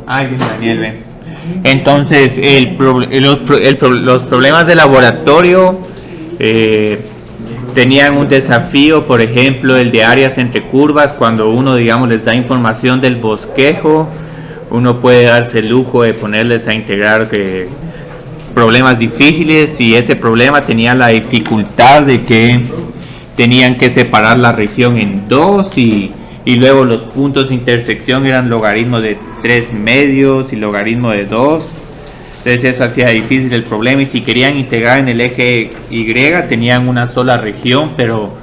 Ay, dice Daniel, ve. Entonces, los problemas de laboratorio eh, tenían un desafío, por ejemplo, el de áreas entre curvas, cuando uno, digamos, les da información del bosquejo, uno puede darse el lujo de ponerles a integrar problemas difíciles, y ese problema tenía la dificultad de que tenían que separar la región en dos, y luego los puntos de intersección eran logaritmo de 3 medios y logaritmo de 2. Entonces eso hacía difícil el problema, y si querían integrar en el eje Y tenían una sola región, pero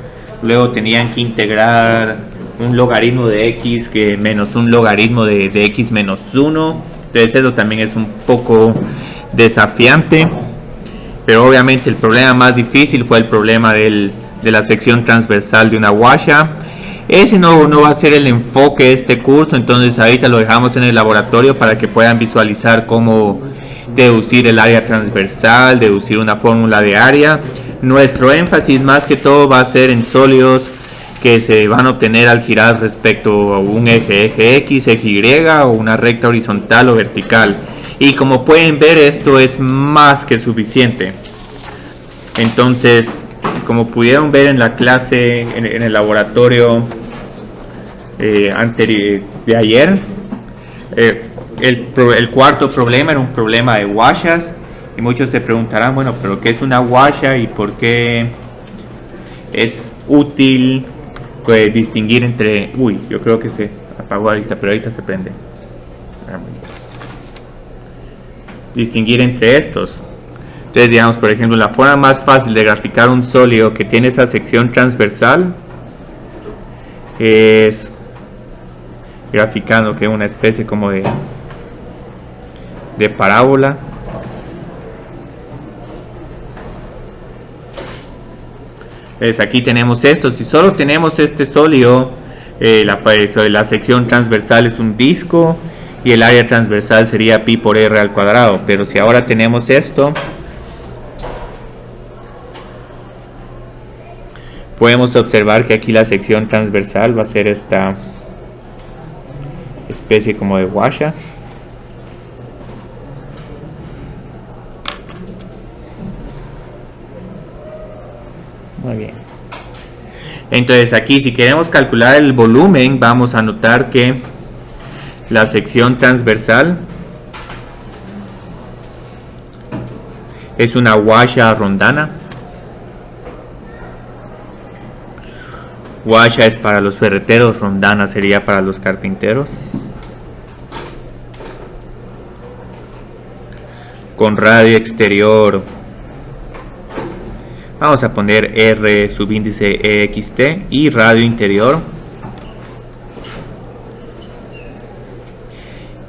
luego tenían que integrar un logaritmo de x que menos un logaritmo de x menos 1. Entonces eso también es un poco desafiante, pero obviamente el problema más difícil fue el problema de la sección transversal de una guasha. Ese no va a ser el enfoque de este curso, entonces ahorita lo dejamos en el laboratorio para que puedan visualizar cómo deducir el área transversal, deducir una fórmula de área. Nuestro énfasis más que todo va a ser en sólidos que se van a obtener al girar respecto a un eje X, eje Y, o una recta horizontal o vertical. Y como pueden ver, esto es más que suficiente. Entonces, como pudieron ver en la clase, en el laboratorio anterior de ayer, el cuarto problema era un problema de guashas, y muchos se preguntarán, bueno, pero ¿qué es una guasha y por qué es útil distinguir entre... Uy, yo creo que se apagó ahorita, pero ahorita se prende. Distinguir entre estos. Entonces, digamos, por ejemplo, la forma más fácil de graficar un sólido que tiene esa sección transversal es graficando que una especie como de parábola. Entonces aquí tenemos esto. Si solo tenemos este sólido, la sección transversal es un disco y el área transversal sería pi por r al cuadrado. Pero si ahora tenemos esto, podemos observar que aquí la sección transversal va a ser esta especie como de guasha. Muy bien. Entonces aquí, si queremos calcular el volumen, vamos a notar que la sección transversal es una guasha rondana. Guasha es para los ferreteros, rondana sería para los carpinteros. Con radio exterior vamos a poner R subíndice EXT, y radio interior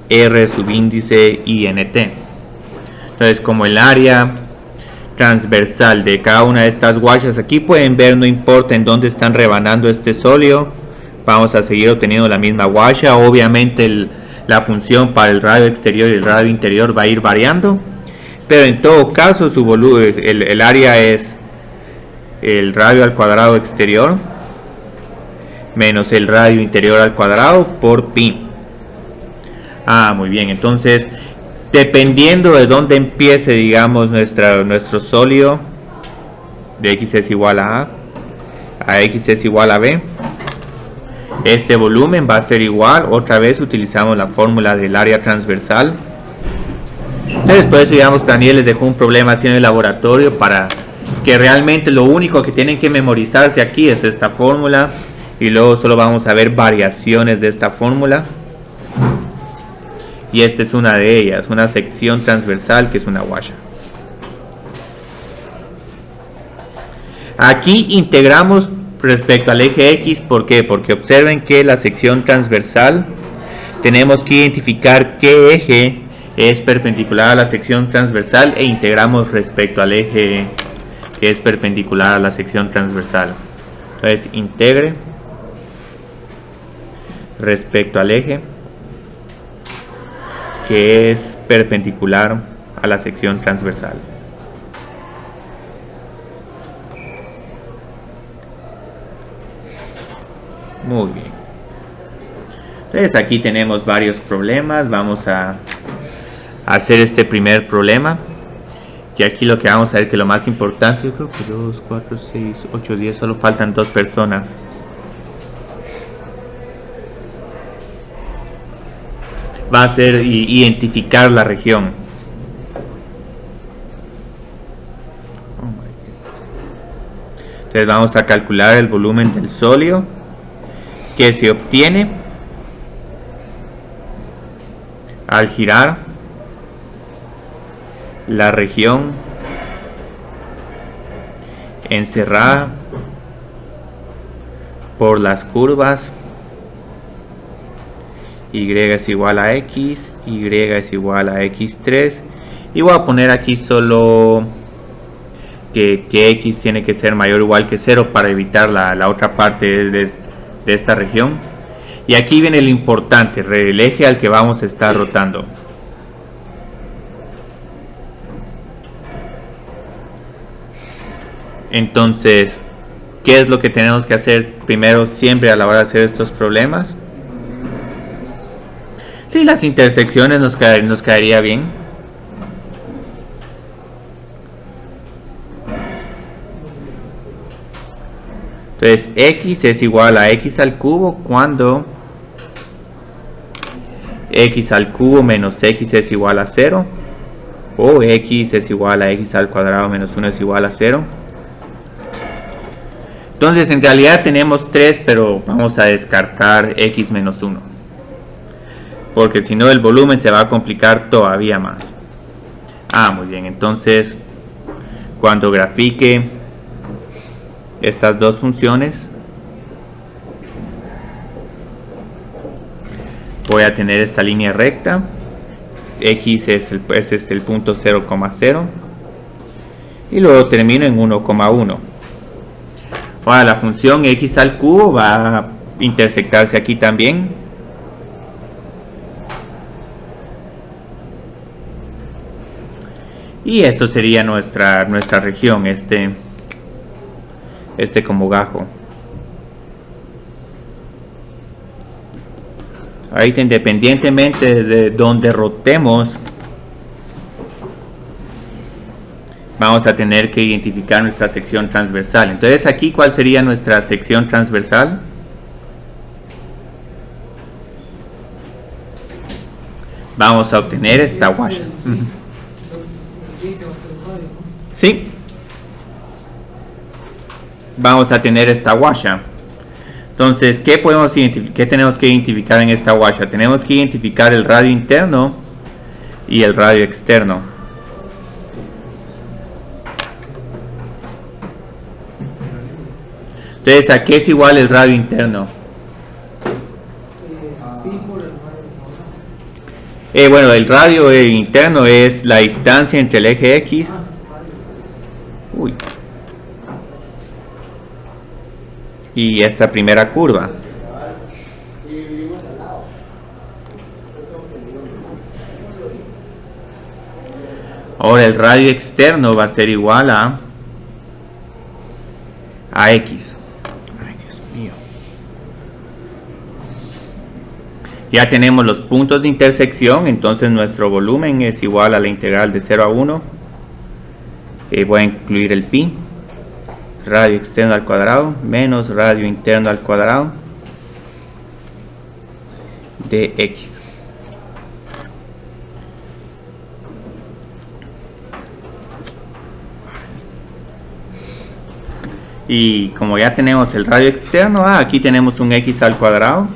R subíndice INT. Entonces, como el área transversal de cada una de estas guachas, aquí pueden ver, no importa en dónde están rebanando este sólido, vamos a seguir obteniendo la misma guacha. Obviamente la función para el radio exterior y el radio interior va a ir variando, pero en todo caso su volumen, el área es el radio al cuadrado exterior menos el radio interior al cuadrado por pi. Muy bien, entonces dependiendo de dónde empiece, digamos, nuestro sólido, de x es igual a x es igual a b, este volumen va a ser igual, otra vez utilizamos la fórmula del área transversal. Entonces, por eso, digamos, Daniel les dejó un problema así en el laboratorio, para que realmente lo único que tienen que memorizarse aquí es esta fórmula, y luego solo vamos a ver variaciones de esta fórmula. Y esta es una de ellas, una sección transversal que es una guasha. Aquí integramos respecto al eje X. ¿Por qué? Porque observen que la sección transversal tenemos que identificar qué eje es perpendicular a la sección transversal, e integramos respecto al eje que es perpendicular a la sección transversal. Entonces, integre respecto al eje que es perpendicular a la sección transversal. Muy bien. Entonces aquí tenemos varios problemas. Vamos a hacer este primer problema. Y aquí lo que vamos a ver que lo más importante, yo creo que 2, 4, 6, 8, 10, solo faltan 2 personas. Va a ser identificar la región. Entonces vamos a calcular el volumen del sólido que se obtiene al girar la región encerrada por las curvas y es igual a x, y es igual a x3, y voy a poner aquí solo que x tiene que ser mayor o igual que 0 para evitar la otra parte de esta región. Y aquí viene lo importante, el eje al que vamos a estar rotando. Entonces, ¿qué es lo que tenemos que hacer primero siempre a la hora de hacer estos problemas? Sí, las intersecciones nos caería bien. Entonces, x es igual a x al cubo cuando x al cubo menos x es igual a 0, o x es igual a x al cuadrado menos 1 es igual a 0. Entonces, en realidad tenemos 3, pero vamos a descartar x menos 1, porque si no el volumen se va a complicar todavía más. Muy bien, entonces cuando grafique estas dos funciones voy a tener esta línea recta, x es el punto 0,0 y luego termino en 1,1. Ahora la función x al cubo va a intersectarse aquí también, y esto sería nuestra región, este como gajo. Ahorita, independientemente de donde rotemos, vamos a tener que identificar nuestra sección transversal. Entonces aquí, ¿cuál sería nuestra sección transversal? Vamos a obtener esta guaya. ¿Sí? Vamos a tener esta guaya. Entonces, ¿qué tenemos que identificar en esta guaya? Tenemos que identificar el radio interno y el radio externo. Entonces, ¿a qué es igual el radio interno? Bueno, el radio interno es la distancia entre el eje X y esta primera curva. Ahora el radio externo va a ser igual a X. Ay, Dios mío. Ya tenemos los puntos de intersección, entonces nuestro volumen es igual a la integral de 0 a 1. Voy a incluir el pi. Radio externo al cuadrado menos radio interno al cuadrado de x. Y como ya tenemos el radio externo, aquí tenemos un x al cuadrado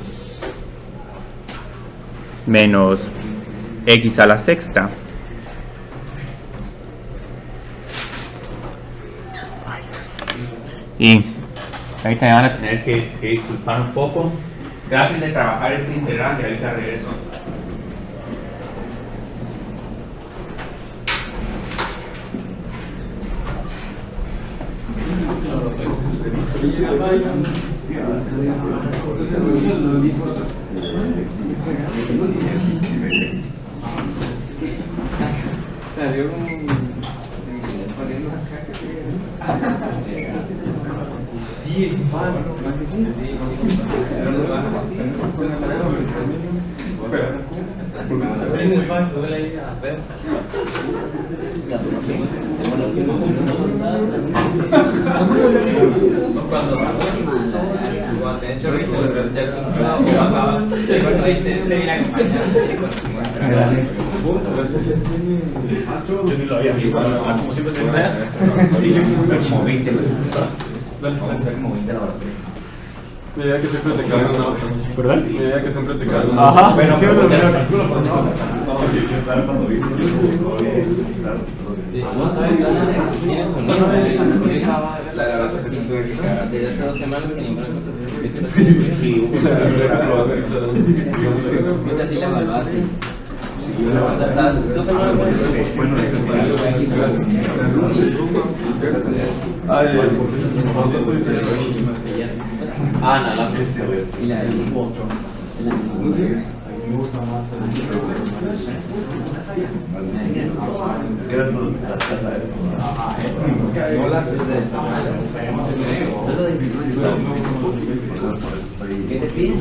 menos x a la sexta. Y ahorita me van a tener que disculpar un poco. Traten de trabajar este integral y ahorita regreso. Salió como sí, es igual, más que sí. Yo ni lo había visto, como siempre se ve. Como 20 La idea que siempre te cae una otra. ¿Verdad? La idea que siempre te cae una Ajá, bueno, sí, pero pero ya calculo por no, cuando vi. No sabes, tienes un niño. La verdad es que tuve que cagar. Desde hace 2 semanas que ni me lo así la evaluaste. Hasta 2 semanas. Ah, no, la y la me gusta más ¿qué te piden?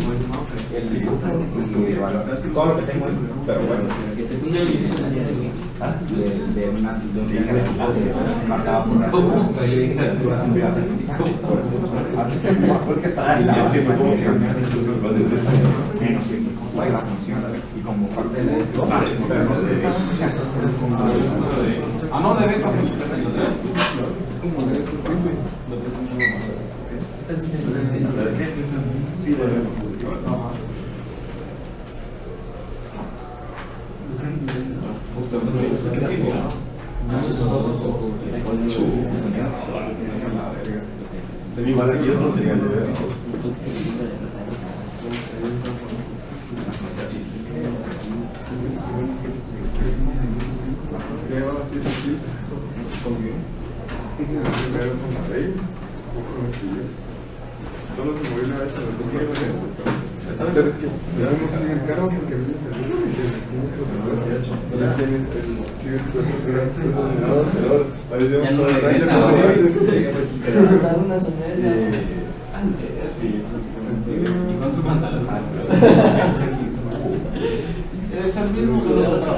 Todo lo que tengo, pero bueno. ¿Qué te piden? De una marcada por la y como parte de no de beca sí de Solo se movió una vez, pero no sigue pero es que ya no sigue el carro porque a mí me salió Ya no regresa. ¿Y cuánto pantalón? es el mismo, solo otra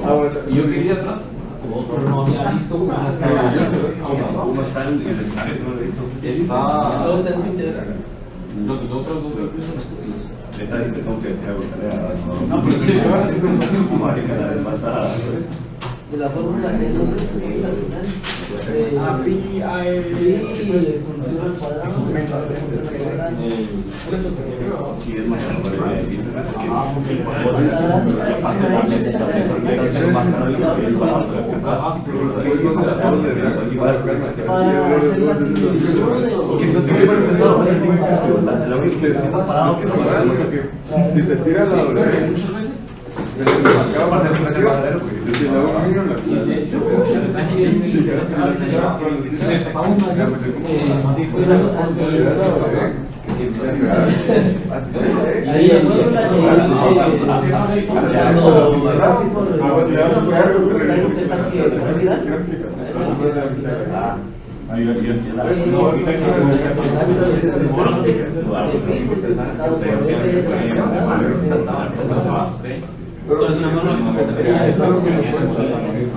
pero yo quería atrás, pero no había visto cómo está el escenario, no lo he visto. está. Los otros dos Esta dice como que sea no, pero sí, ahora sí son como que cada vez más De la fórmula de los sí es más si te tiras la muchas veces.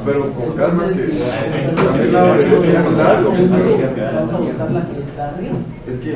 Pero con calma que el lado de los lazo, es que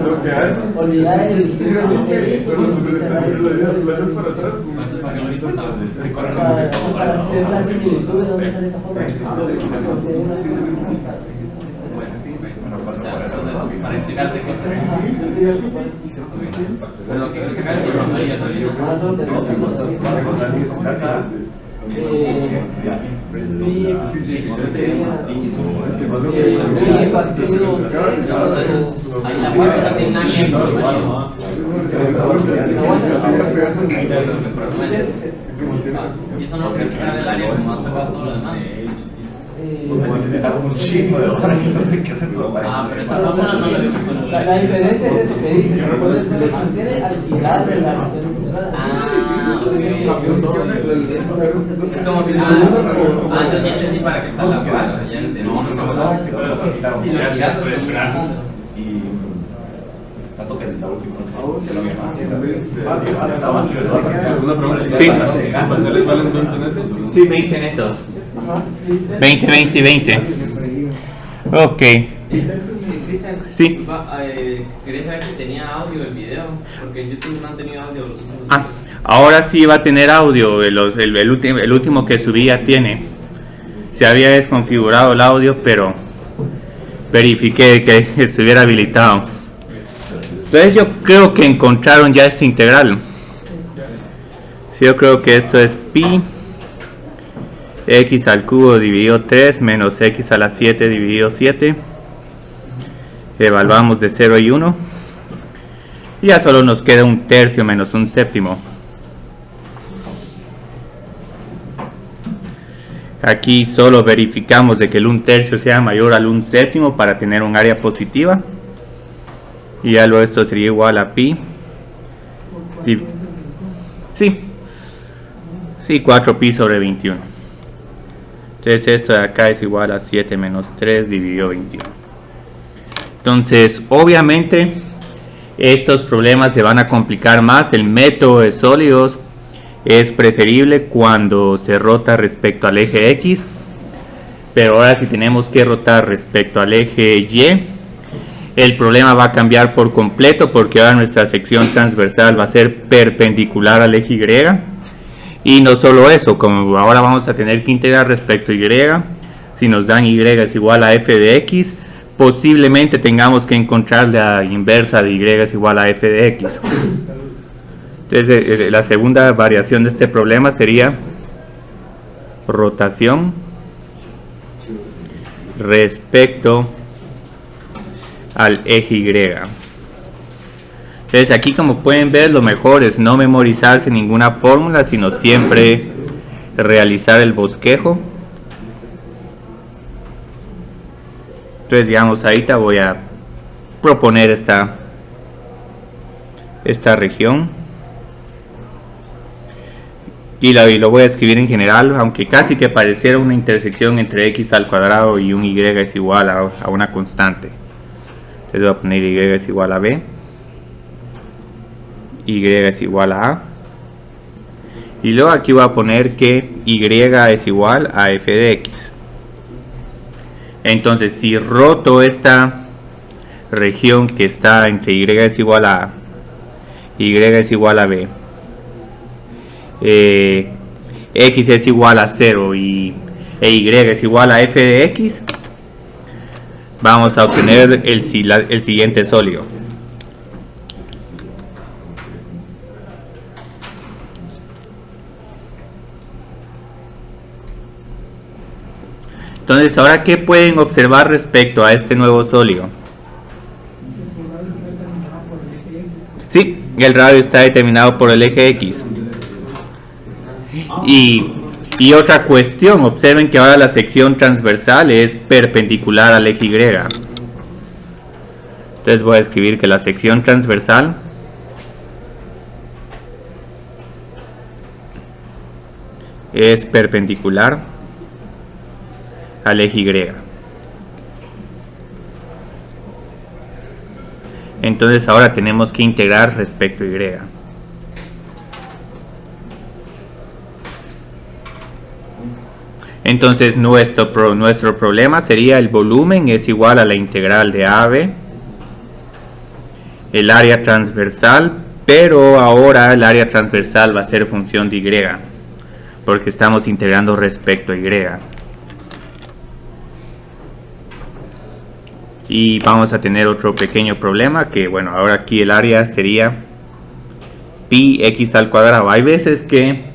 lo que haces olvidar el para atrás para hacer la similitud de dónde sale esa forma. Para explicarte que lo que se cae sobre la ya salió. Y eso no crees que está del área como hace todo lo demás. Un chingo de horas que no sé qué hacerlo. Pero esta fórmula no la dice con el La diferencia es eso que dice, que puede ser el mantiene al girar de la es como si yo ya entendí para qué está la flash, ya entendí. Si lo giras Y tanto que la última. Sí. ¿Pasteles valen 20 en ese? Sí, 20 netos. 20, 20 y 20. Ok. Cristian, Sí. quería saber si tenía audio el video, porque en YouTube no han tenido audio los últimos Ah, ahora sí va a tener audio. El último que subí ya tiene. Se había desconfigurado el audio, pero verifiqué que estuviera habilitado. Entonces yo creo que encontraron ya este integral. Sí, yo creo que esto es pi x al cubo dividido 3 menos x a la 7 dividido 7. Evaluamos de 0 y 1. Y ya solo nos queda un tercio menos un séptimo. Aquí solo verificamos de que el 1/3 sea mayor al 1/7 para tener un área positiva. Y ya luego esto sería igual a pi. Sí, 4pi sobre 21. Entonces esto de acá es igual a 7 menos 3 dividido 21. Entonces obviamente estos problemas se van a complicar más. El método de sólidos es preferible cuando se rota respecto al eje X, pero ahora si tenemos que rotar respecto al eje Y, el problema va a cambiar por completo, porque ahora nuestra sección transversal va a ser perpendicular al eje Y. Y no solo eso, como ahora vamos a tener que integrar respecto a Y, si nos dan Y es igual a f de X, posiblemente tengamos que encontrar la inversa de Y es igual a f de X. Entonces la segunda variación de este problema sería rotación respecto al eje Y. Entonces aquí, como pueden ver, lo mejor es no memorizarse ninguna fórmula, sino siempre realizar el bosquejo. Entonces digamos, ahorita voy a proponer esta región y lo voy a escribir en general, aunque casi que pareciera una intersección entre x al cuadrado y un y es igual a una constante. Entonces voy a poner y es igual a b, y es igual a a, y luego aquí voy a poner que y es igual a f de x. Entonces si roto esta región que está entre y es igual a a, y es igual a b, x es igual a 0 e y es igual a f de x, vamos a obtener el siguiente sólido. Entonces, ahora, ¿qué pueden observar respecto a este nuevo sólido? Sí, el radio está determinado por el eje X. Y otra cuestión, observen que ahora la sección transversal es perpendicular al eje Y. Entonces voy a escribir que la sección transversal es perpendicular al eje Y. Entonces ahora tenemos que integrar respecto a Y. Entonces nuestro problema sería el volumen es igual a la integral de AB, el área transversal, pero ahora el área transversal va a ser función de Y, porque estamos integrando respecto a Y. Y vamos a tener otro pequeño problema, que bueno, ahora aquí el área sería pi x al cuadrado. Hay veces que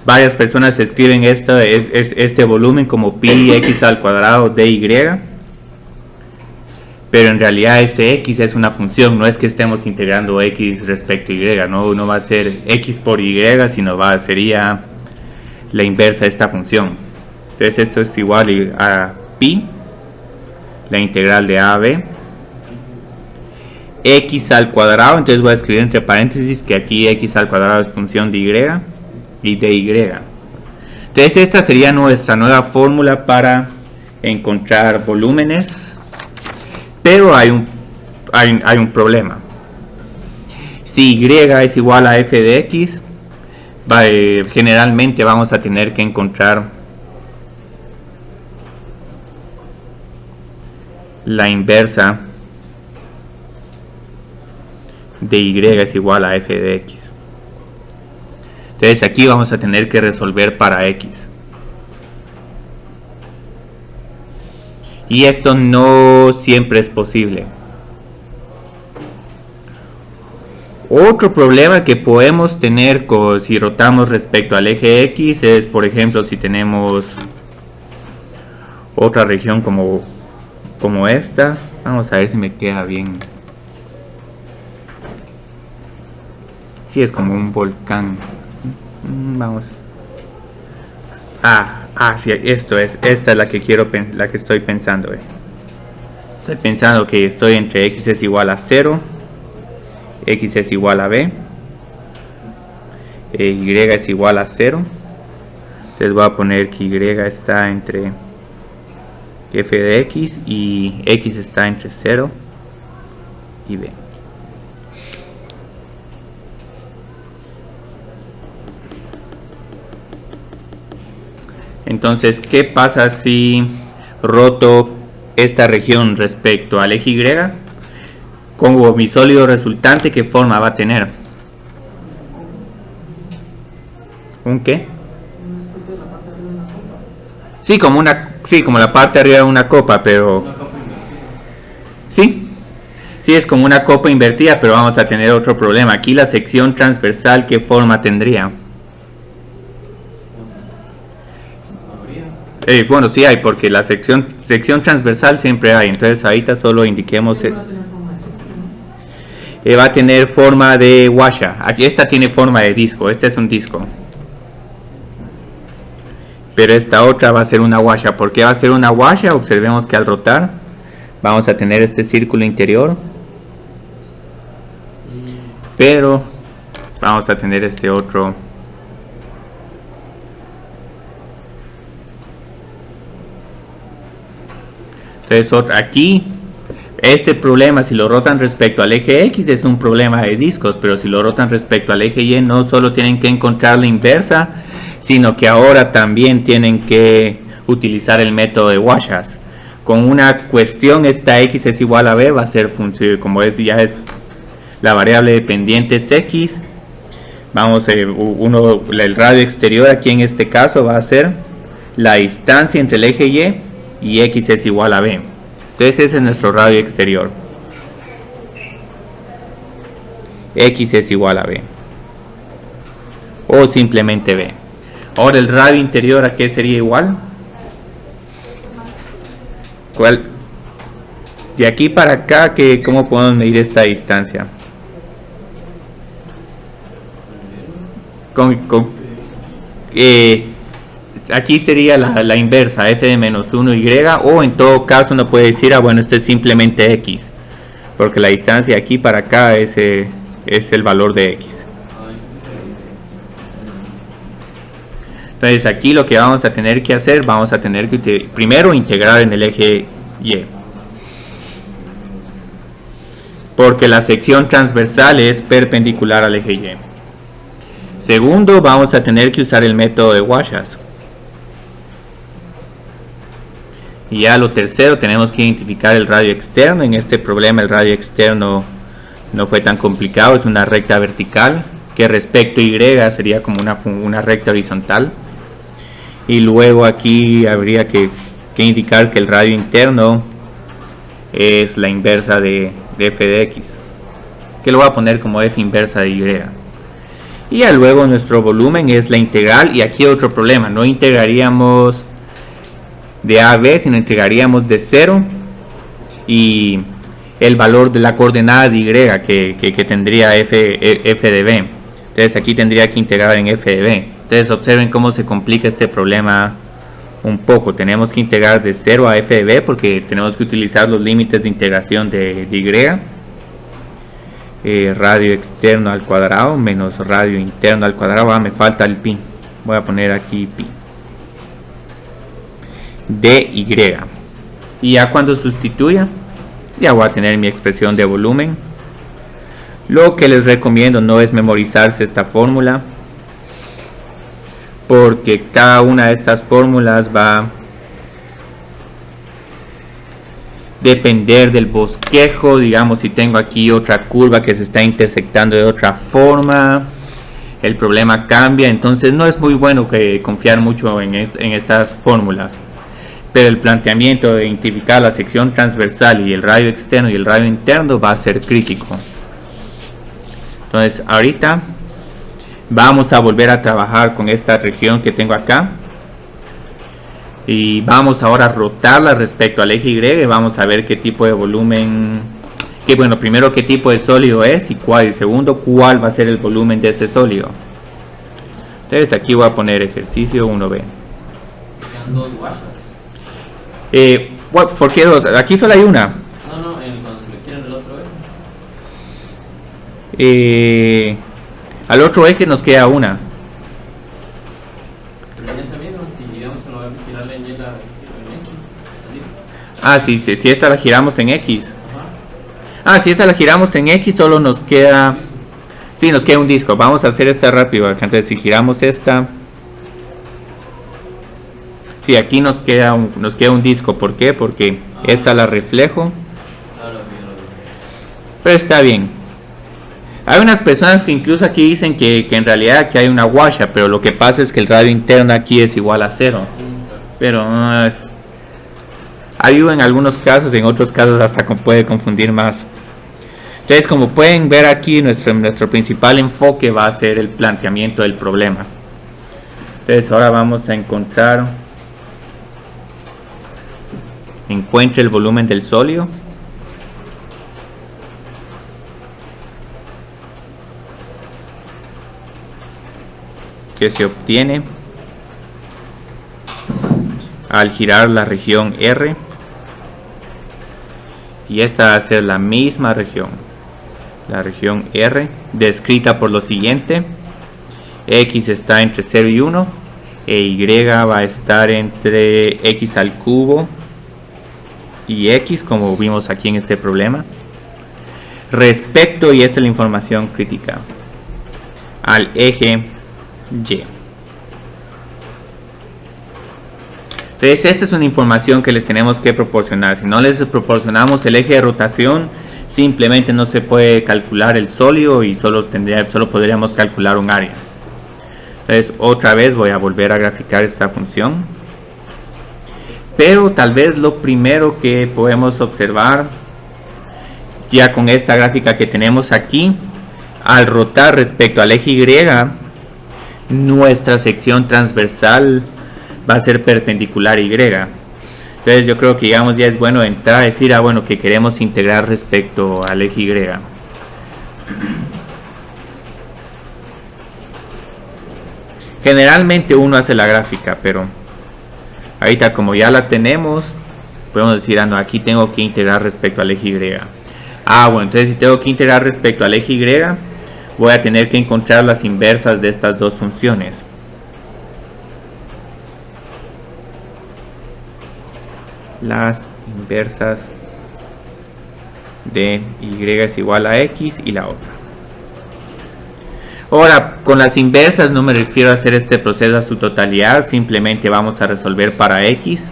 varias personas escriben este volumen como pi x al cuadrado dy, pero en realidad ese x es una función, no es que estemos integrando x respecto a y, no va a ser x por y, sino sería la inversa de esta función. Entonces esto es igual a pi, la integral de a a b, x al cuadrado, entonces voy a escribir entre paréntesis que aquí x al cuadrado es función de y de y. Entonces esta sería nuestra nueva fórmula para encontrar volúmenes, pero hay un problema. Si y es igual a f de x, generalmente vamos a tener que encontrar la inversa de y es igual a f de x. Entonces aquí vamos a tener que resolver para x. Y esto no siempre es posible. Otro problema que podemos tener si rotamos respecto al eje X es, por ejemplo, si tenemos otra región como esta. Vamos a ver si me queda bien. Si es como un volcán. Vamos. Sí, esta es la que estoy pensando. Estoy pensando que estoy entre x es igual a 0, x es igual a b, y es igual a 0. Entonces voy a poner que y está entre f de x y x está entre 0 y b. Entonces, ¿qué pasa si roto esta región respecto al eje Y? Como mi sólido resultante, ¿qué forma va a tener? ¿Un qué? Sí, como la parte de arriba de una copa, pero sí, es como una copa invertida, pero vamos a tener otro problema. Aquí la sección transversal, ¿qué forma tendría? Bueno, sí hay, porque la sección transversal siempre hay. Entonces ahorita solo indiquemos va a tener forma de guasha. Aquí esta tiene forma de disco. Este es un disco, pero esta otra va a ser una guasha. ¿Por qué va a ser una guasha? Observemos que al rotar vamos a tener este círculo interior, pero vamos a tener este otro. Entonces aquí este problema, si lo rotan respecto al eje X, es un problema de discos, pero si lo rotan respecto al eje Y, no solo tienen que encontrar la inversa, sino que ahora también tienen que utilizar el método de Washas. Con una cuestión, esta X es igual a B, va a ser función, como ya es la variable dependiente es X, el radio exterior aquí en este caso va a ser la distancia entre el eje y X es igual a B. Entonces ese es nuestro radio exterior. X es igual a B. O simplemente B. Ahora el radio interior, ¿a qué sería igual? De aquí para acá, ¿cómo podemos medir esta distancia? Aquí sería la inversa, f de menos 1 y, o en todo caso uno puede decir, bueno, esto es simplemente x, porque la distancia de aquí para acá es el valor de x. Entonces aquí lo que vamos a tener que hacer, vamos a tener que primero integrar en el eje y, porque la sección transversal es perpendicular al eje y. Segundo, vamos a tener que usar el método de Warshaw's. Y ya lo tercero, tenemos que identificar el radio externo. En este problema el radio externo no fue tan complicado, es una recta vertical, que respecto a y sería como una recta horizontal. Y luego aquí habría que indicar que el radio interno es la inversa de f de x, que lo voy a poner como f inversa de y. Y ya luego nuestro volumen es la integral, y aquí otro problema, no integraríamos de a a b, sino integraríamos de 0 y el valor de la coordenada de y que tendría f de b. Entonces aquí tendría que integrar en f de b. Entonces observen cómo se complica este problema un poco. Tenemos que integrar de 0 a f de b porque tenemos que utilizar los límites de integración de y. Radio externo al cuadrado menos radio interno al cuadrado. Me falta el pi, voy a poner aquí pi de y. Y ya cuando sustituya, ya voy a tener mi expresión de volumen. Lo que les recomiendo no es memorizarse esta fórmula, porque cada una de estas fórmulas va a depender del bosquejo. Digamos, si tengo aquí otra curva que se está intersectando de otra forma, el problema cambia. Entonces no es muy bueno confiar mucho en estas fórmulas, pero el planteamiento de identificar la sección transversal y el radio externo y el radio interno va a ser crítico. Entonces ahorita vamos a volver a trabajar con esta región que tengo acá, y vamos ahora a rotarla respecto al eje y, y vamos a ver qué tipo de volumen, primero qué tipo de sólido es, y segundo cuál va a ser el volumen de ese sólido. Entonces aquí voy a poner ejercicio 1b. Dos Warshaw's. ¿Por qué dos? Aquí solo hay una. No, cuando le quieren el otro eje. Al otro eje nos queda una. Pero en ese mismo, si digamos que no va a girarle en X. Ah, sí, si esta la giramos en X. Ajá. Si esta la giramos en X, solo nos queda... Sí, nos queda un disco. Vamos a hacer esta rápido. Entonces, si giramos esta... Sí, aquí nos queda un disco. ¿Por qué? Porque esta la reflejo. Pero está bien. Hay unas personas que incluso aquí dicen que en realidad que hay una washa, pero lo que pasa es que el radio interno aquí es igual a 0. Pero no es... Ayuda en algunos casos, en otros casos hasta puede confundir más. Entonces, como pueden ver aquí, nuestro principal enfoque va a ser el planteamiento del problema. Entonces ahora vamos a encuentre el volumen del sólido. Que se obtiene al girar la región R, y esta va a ser la misma región, la región R, descrita por lo siguiente: X está entre 0 y 1 e Y va a estar entre X al cubo y X, como vimos aquí en este problema, respecto, y esta es la información crítica, al eje Y. Entonces esta es una información que les tenemos que proporcionar. Si no les proporcionamos el eje de rotación, simplemente no se puede calcular el sólido y solo podríamos calcular un área. Entonces otra vez voy a volver a graficar esta función, pero tal vez lo primero que podemos observar ya con esta gráfica que tenemos aquí, al rotar respecto al eje Y, nuestra sección transversal va a ser perpendicular a Y. Entonces yo creo que digamos ya es bueno entrar a decir, bueno, que queremos integrar respecto al eje Y. Generalmente uno hace la gráfica, pero ahorita como ya la tenemos, podemos decir, no, aquí tengo que integrar respecto al eje Y. Bueno, entonces si tengo que integrar respecto al eje Y, voy a tener que encontrar las inversas de estas dos funciones. Las inversas de Y es igual a X y la otra. Ahora, con las inversas no me refiero a hacer este proceso a su totalidad, simplemente vamos a resolver para X.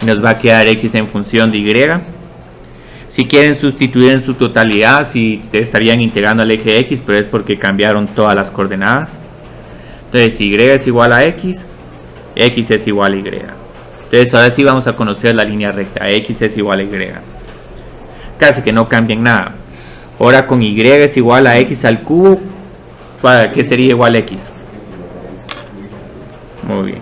Nos va a quedar X en función de Y. Si quieren sustituir en su totalidad, si estarían integrando al eje X, pero es porque cambiaron todas las coordenadas. Entonces, si Y es igual a X, X es igual a Y. Entonces, ahora sí vamos a conocer la línea recta, X es igual a Y. Casi que no cambien nada. Ahora con Y es igual a X al cubo, ¿qué sería igual a X? Muy bien.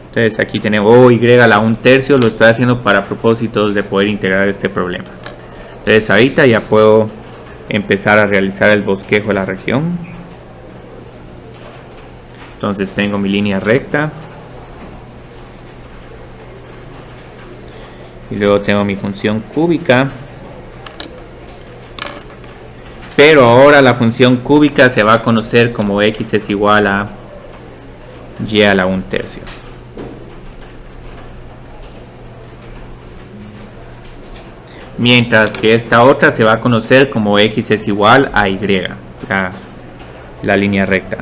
Entonces aquí tenemos Y a la 1/3, lo estoy haciendo para propósitos de poder integrar este problema. Entonces ahorita ya puedo empezar a realizar el bosquejo de la región. Entonces tengo mi línea recta. Y luego tengo mi función cúbica. Pero ahora la función cúbica se va a conocer como X es igual a Y a la 1/3. Mientras que esta otra se va a conocer como X es igual a Y, la línea recta.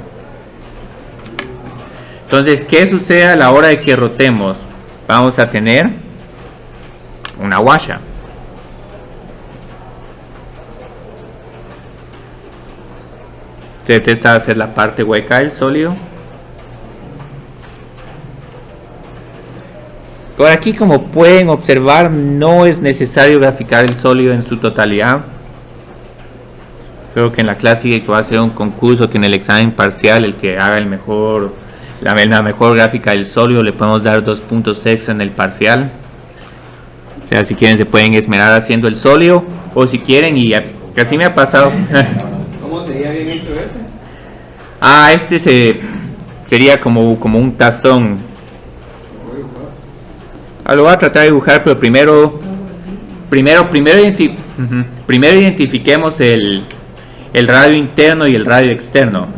Entonces, ¿qué sucede a la hora de que rotemos? Vamos a tener una guasha. Entonces esta va a ser la parte hueca del sólido. Por aquí, como pueden observar, no es necesario graficar el sólido en su totalidad. Creo que en la clase que va a ser un concurso, que en el examen parcial el que haga la mejor gráfica del sólido le podemos dar 2 puntos extra en el parcial. O sea, si quieren se pueden esmerar haciendo el sólido, o si quieren, y casi me ha pasado. ¿Cómo sería bien hecho ese? Este sería como un tazón. Lo voy a tratar de dibujar, pero primero identifiquemos el radio interno y el radio externo.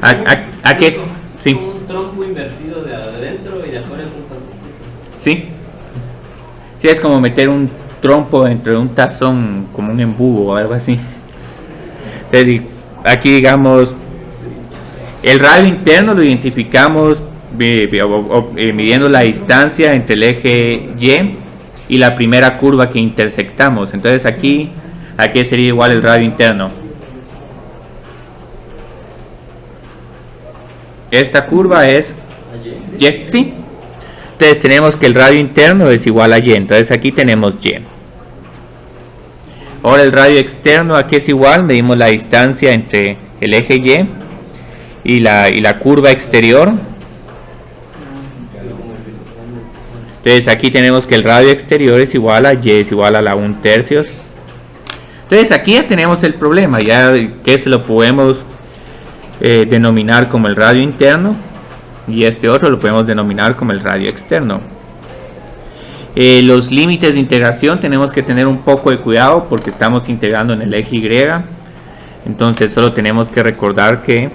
¿A qué? Sí. Un trompo invertido de adentro y de afuera es un tazoncito. Sí. Sí, es como meter un trompo dentro de un tazón, como un embudo o algo así. Entonces, aquí digamos, el radio interno lo identificamos midiendo la distancia entre el eje Y y la primera curva que intersectamos. Entonces aquí, ¿a qué sería igual el radio interno? Esta curva es Y, ¿sí? Entonces tenemos que el radio interno es igual a Y, entonces aquí tenemos Y. Ahora el radio externo, ¿a qué es igual? Medimos la distancia entre el eje Y y la curva exterior. Entonces aquí tenemos que el radio exterior es igual a Y es igual a la 1/3. Entonces aquí ya tenemos el problema, ya que se lo podemos denominar como el radio interno, y este otro lo podemos denominar como el radio externo. Los límites de integración tenemos que tener un poco de cuidado porque estamos integrando en el eje Y. Entonces solo tenemos que recordar que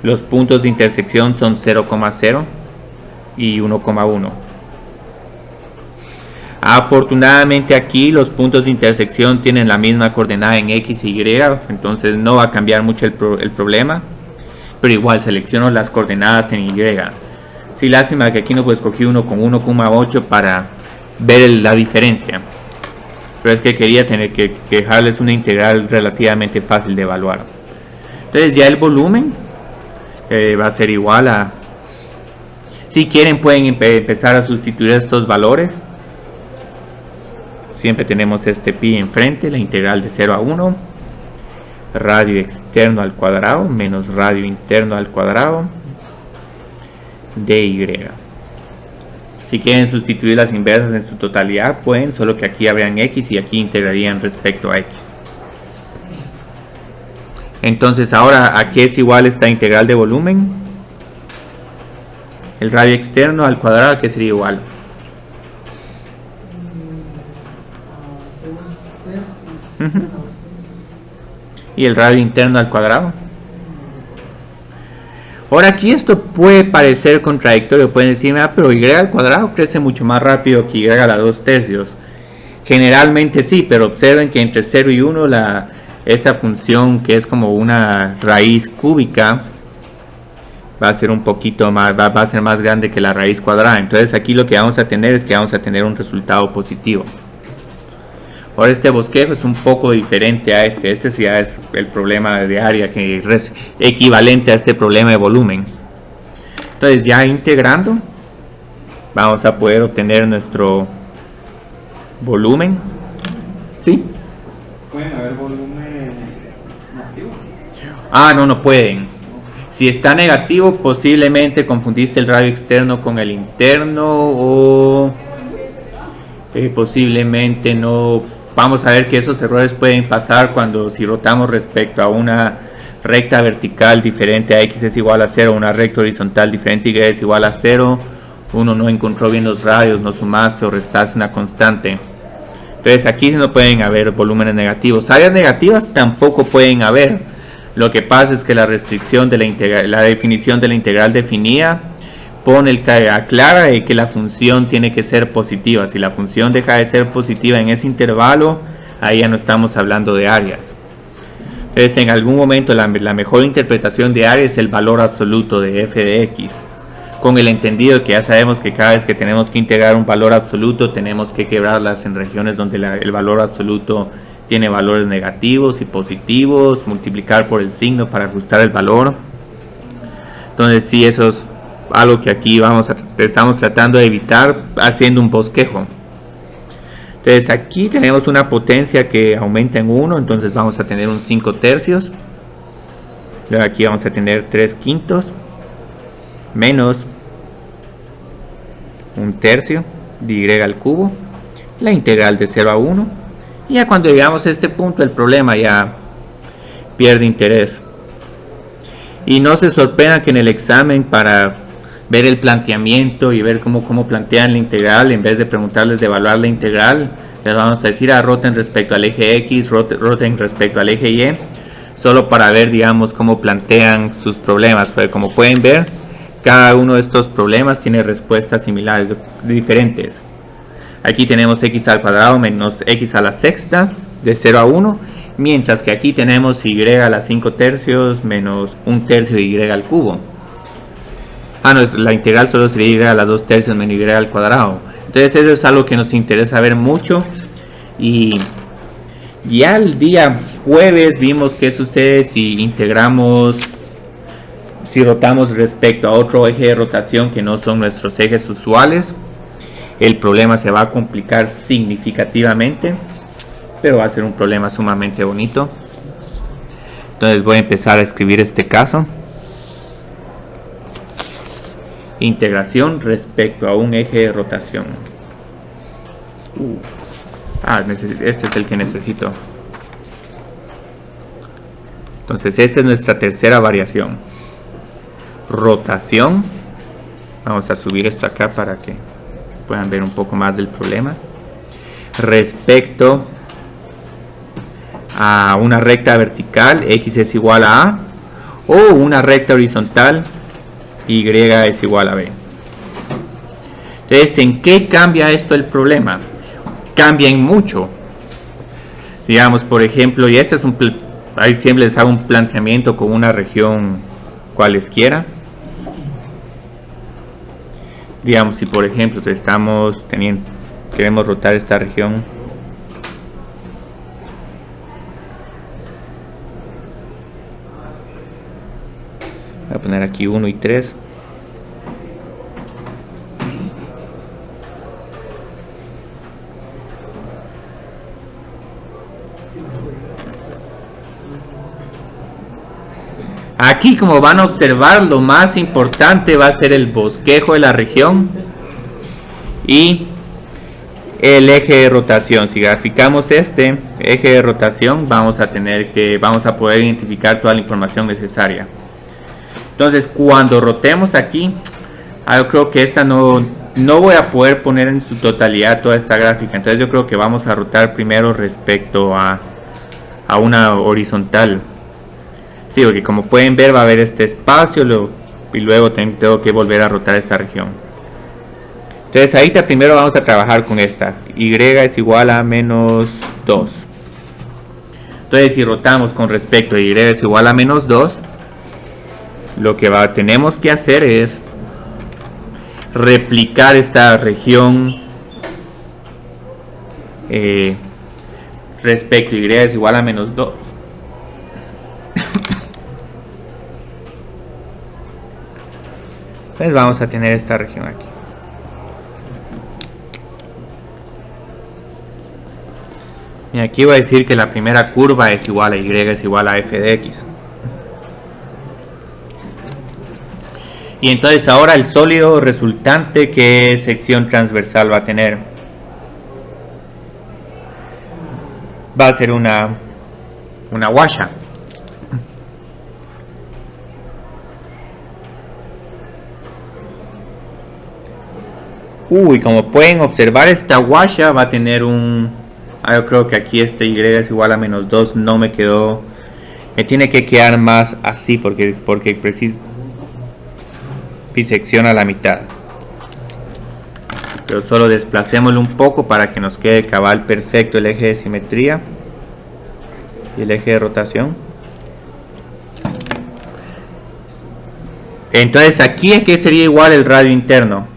los puntos de intersección son 0,0 y 1,1. Afortunadamente aquí los puntos de intersección tienen la misma coordenada en X y Y, entonces no va a cambiar mucho el problema, pero igual selecciono las coordenadas en Y. Sí, lástima que aquí no escogí uno con 1,8 para ver la diferencia, pero es que quería tener que dejarles una integral relativamente fácil de evaluar. Entonces ya el volumen va a ser igual a, si quieren pueden empezar a sustituir estos valores. Siempre tenemos este pi enfrente, la integral de 0 a 1, radio externo al cuadrado menos radio interno al cuadrado, dy. Si quieren sustituir las inversas en su totalidad, pueden, solo que aquí habrían x y aquí integrarían respecto a x. Entonces ahora, ¿a qué es igual esta integral de volumen? El radio externo al cuadrado, ¿a qué sería igual? Y el radio interno al cuadrado. Ahora aquí esto puede parecer contradictorio, pueden decirme, pero y al cuadrado crece mucho más rápido que y a la 2/3. Generalmente sí, pero observen que entre 0 y 1 esta función, que es como una raíz cúbica, va a ser un poquito más, va a ser más grande que la raíz cuadrada. Entonces aquí lo que vamos a tener es que vamos a tener un resultado positivo. Ahora este bosquejo es un poco diferente a este sí ya es el problema de área, que es equivalente a este problema de volumen. Entonces ya integrando vamos a poder obtener nuestro volumen. ¿Sí? ¿Pueden haber volumen negativo? No pueden. Si está negativo, posiblemente confundiste el radio externo con el interno, o posiblemente no. Vamos a ver que esos errores pueden pasar cuando si rotamos respecto a una recta vertical diferente a x es igual a 0, una recta horizontal diferente a y es igual a 0, uno no encontró bien los radios, no sumaste o restaste una constante. Entonces aquí no pueden haber volúmenes negativos. Áreas negativas tampoco pueden haber. Lo que pasa es que la restricción de la definición de la integral definida aclara que la función tiene que ser positiva. Si la función deja de ser positiva en ese intervalo, ahí ya no estamos hablando de áreas. Entonces en algún momento la mejor interpretación de área es el valor absoluto de f de x, con el entendido que ya sabemos que cada vez que tenemos que integrar un valor absoluto tenemos que quebrarlas en regiones donde el valor absoluto tiene valores negativos y positivos, multiplicar por el signo para ajustar el valor. Entonces sí, eso es algo que aquí estamos tratando de evitar haciendo un bosquejo. Entonces aquí tenemos una potencia que aumenta en 1, entonces vamos a tener un 5/3. Luego aquí vamos a tener 3/5 menos 1/3 de y al cubo, la integral de 0 a 1. Y ya cuando llegamos a este punto el problema ya pierde interés. Y no se sorprendan que en el examen, para ver el planteamiento y ver cómo plantean la integral, en vez de preguntarles de evaluar la integral, les vamos a decir roten respecto al eje X, roten respecto al eje Y, solo para ver, digamos, cómo plantean sus problemas. Porque como pueden ver, cada uno de estos problemas tiene respuestas similares, diferentes. Aquí tenemos x al cuadrado menos x a la sexta de 0 a 1, mientras que aquí tenemos y a la 5/3 menos 1/3 de y al cubo. No, la integral solo sería y a la 2/3 menos y al cuadrado. Entonces eso es algo que nos interesa ver mucho. Y ya el día jueves vimos qué sucede si integramos, si rotamos respecto a otro eje de rotación que no son nuestros ejes usuales. El problema se va a complicar significativamente, pero va a ser un problema sumamente bonito. Entonces voy a empezar a escribir este caso. Integración respecto a un eje de rotación. Este es el que necesito. Entonces esta es nuestra tercera variación. Rotación. Vamos a subir esto acá para que puedan ver un poco más del problema. Respecto a una recta vertical, x es igual a a, o una recta horizontal, y es igual a b. Entonces, ¿en qué cambia esto el problema? Cambia en mucho. Digamos, por ejemplo, y este es ahí siempre les hago un planteamiento con una región cualesquiera. Digamos, si por ejemplo queremos rotar esta región, voy a poner aquí 1 y 3. Aquí, como van a observar, lo más importante va a ser el bosquejo de la región y el eje de rotación. Si graficamos este eje de rotación, vamos a poder identificar toda la información necesaria. Entonces, cuando rotemos aquí, yo creo que esta no voy a poder poner en su totalidad toda esta gráfica. Entonces yo creo que vamos a rotar primero respecto a una horizontal. Sí, porque como pueden ver va a haber este espacio y luego tengo que volver a rotar esta región. Entonces ahorita primero vamos a trabajar con esta. Y es igual a menos 2. Entonces si rotamos con respecto a y es igual a menos 2, lo que tenemos que hacer es replicar esta región respecto a y es igual a menos 2. Entonces vamos a tener esta región aquí. Y aquí voy a decir que la primera curva es igual a y es igual a f de x. Y entonces ahora el sólido resultante, ¿qué sección transversal va a tener? Va a ser una guasha. Como pueden observar, esta guasha va a tener yo creo que aquí este y es igual a menos 2 no me quedó. Me tiene que quedar más así porque bisecciona a la mitad. Pero solo desplacémoslo un poco para que nos quede cabal perfecto el eje de simetría y el eje de rotación. Entonces aquí es que sería igual el radio interno.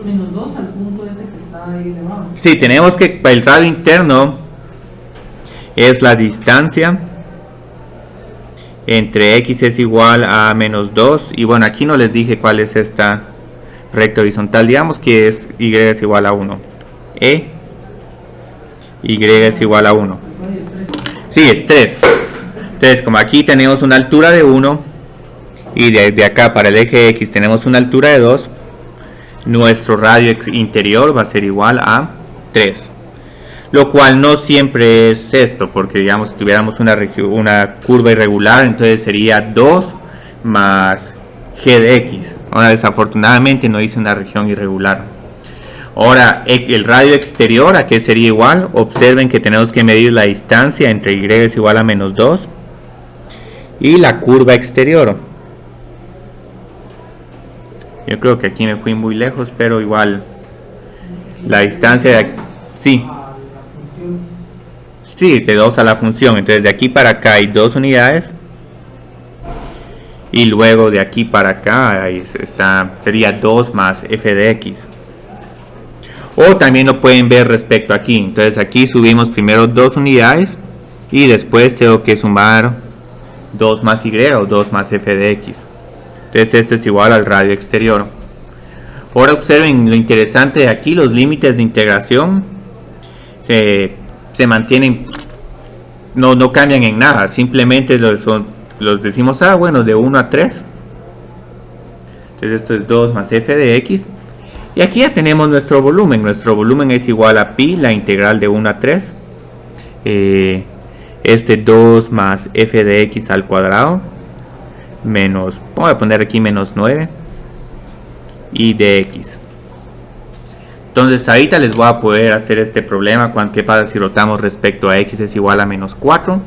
Menos 2 al punto ese que está ahí elevado. Sí, tenemos que el radio interno es la distancia entre x es igual a menos 2. Y bueno, aquí no les dije cuál es esta recta horizontal. Digamos que es y es igual a 1. Y es igual a 1. Sí, es 3. Entonces, como aquí tenemos una altura de 1 y de acá para el eje x tenemos una altura de 2, nuestro radio interior va a ser igual a 3. Lo cual no siempre es esto, porque digamos si tuviéramos una curva irregular, entonces sería 2 más g de x. Ahora desafortunadamente no hice una región irregular. Ahora el radio exterior, ¿a qué sería igual? Observen que tenemos que medir la distancia entre y es igual a menos 2 y la curva exterior. Yo creo que aquí me fui muy lejos, pero igual la distancia de aquí, sí, de 2 a la función. Entonces de aquí para acá hay 2 unidades y luego de aquí para acá ahí sería 2 más f de x. O también lo pueden ver respecto aquí. Entonces aquí subimos primero 2 unidades y después tengo que sumar 2 más y o 2 más f de x. Entonces esto es igual al radio exterior. Ahora observen lo interesante de aquí, los límites de integración se mantienen, no cambian en nada, simplemente los decimos bueno, de 1 a 3. Entonces esto es 2 más f de x. Y aquí ya tenemos nuestro volumen es igual a pi, la integral de 1 a 3. 2 más f de x al cuadrado menos, voy a poner aquí menos 9 y de x. Entonces ahorita les voy a poder hacer este problema. ¿Qué pasa si rotamos respecto a x es igual a menos 4?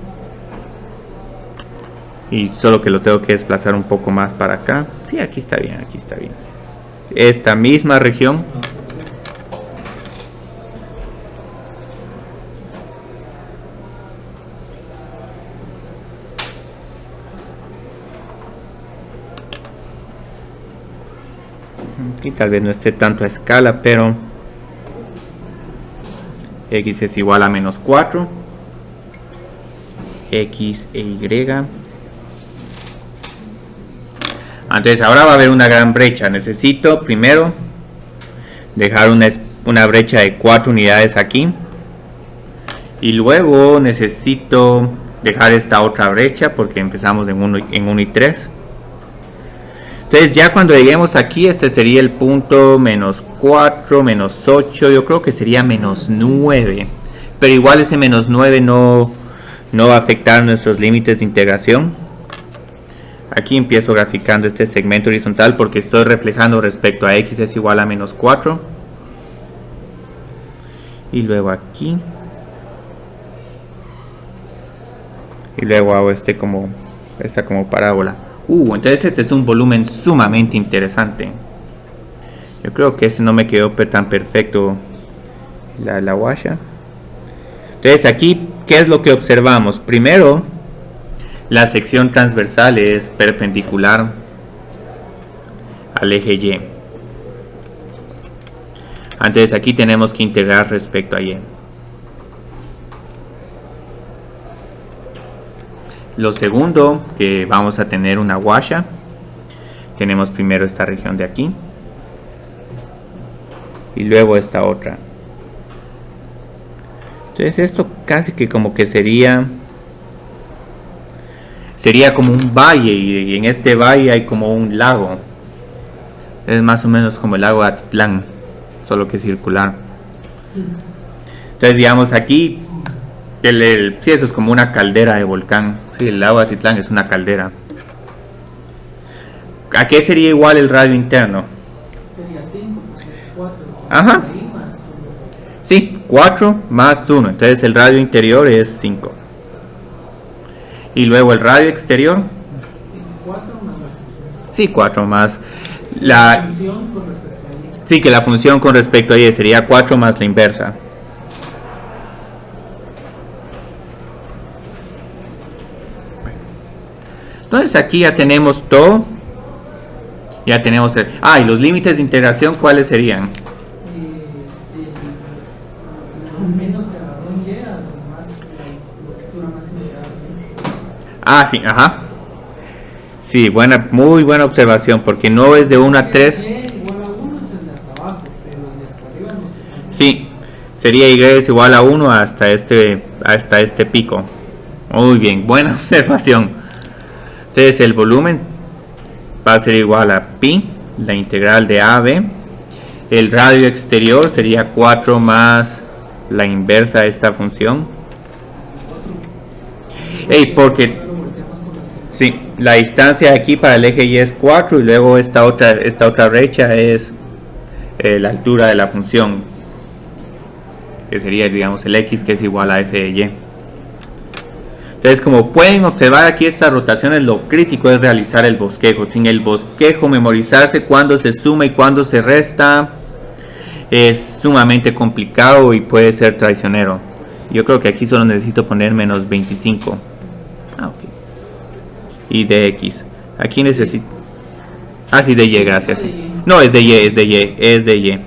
Y solo que lo tengo que desplazar un poco más para acá. Sí, aquí está bien, aquí está bien. Esta misma región aquí tal vez no esté tanto a escala, pero x es igual a menos 4, x e y. Entonces ahora va a haber una gran brecha. Necesito primero dejar una brecha de 4 unidades aquí Y luego necesito dejar esta otra brecha porque empezamos en 1 y 3. Entonces ya cuando lleguemos aquí, este sería el punto menos 4, menos 8, yo creo que sería menos 9. Pero igual ese menos 9 no va a afectar nuestros límites de integración. Aquí empiezo graficando este segmento horizontal porque estoy reflejando respecto a x es igual a menos 4. Y luego aquí. Y luego hago esta como parábola. Entonces este es un volumen sumamente interesante. Yo creo que este no me quedó tan perfecto la guaya. Entonces aquí, ¿qué es lo que observamos? Primero, la sección transversal es perpendicular al eje Y. Entonces aquí tenemos que integrar respecto a Y. Lo segundo, que vamos a tener una guaya. Tenemos primero esta región de aquí. Y luego esta otra. Entonces esto casi que como que sería como un valle, y en este valle hay como un lago. Es más o menos como el lago de Atitlán, solo que circular. Entonces digamos aquí, sí, eso es como una caldera de volcán. Sí, el lago de Atitlán es una caldera. ¿A qué sería igual el radio interno? Sería 5, porque es 4. Ajá. Sí, 4 más 1. Entonces el radio interior es 5. Y luego el radio exterior. Es 4 más la función. Sí, 4 más la función con respecto a Y. Sí, que la función con respecto a Y sería 4 más la inversa. Entonces aquí ya tenemos todo. Ya tenemos y los límites de integración, ¿cuáles serían? Menos de la razón Y, más la longitud más integrada. Sí, ajá. Sí, muy buena observación, porque no es de 1 a 3. Y igual a 1 es el de hasta abajo, pero el de hasta arriba no se. Sí, sería Y es igual a 1 hasta este pico. Muy bien, buena observación. Entonces el volumen va a ser igual a pi, la integral de a a b. El radio exterior sería 4 más la inversa de esta función. Porque sí, la distancia aquí para el eje Y es 4 y luego esta otra brecha es la altura de la función, que sería, digamos, el x, que es igual a f de y. Entonces, como pueden observar aquí, estas rotaciones, lo crítico es realizar el bosquejo. Sin el bosquejo, memorizarse cuándo se suma y cuándo se resta es sumamente complicado y puede ser traicionero. Yo creo que aquí solo necesito poner menos 25. Ok. Y de x. Aquí necesito... sí, de y, gracias. No, es de y, es de y.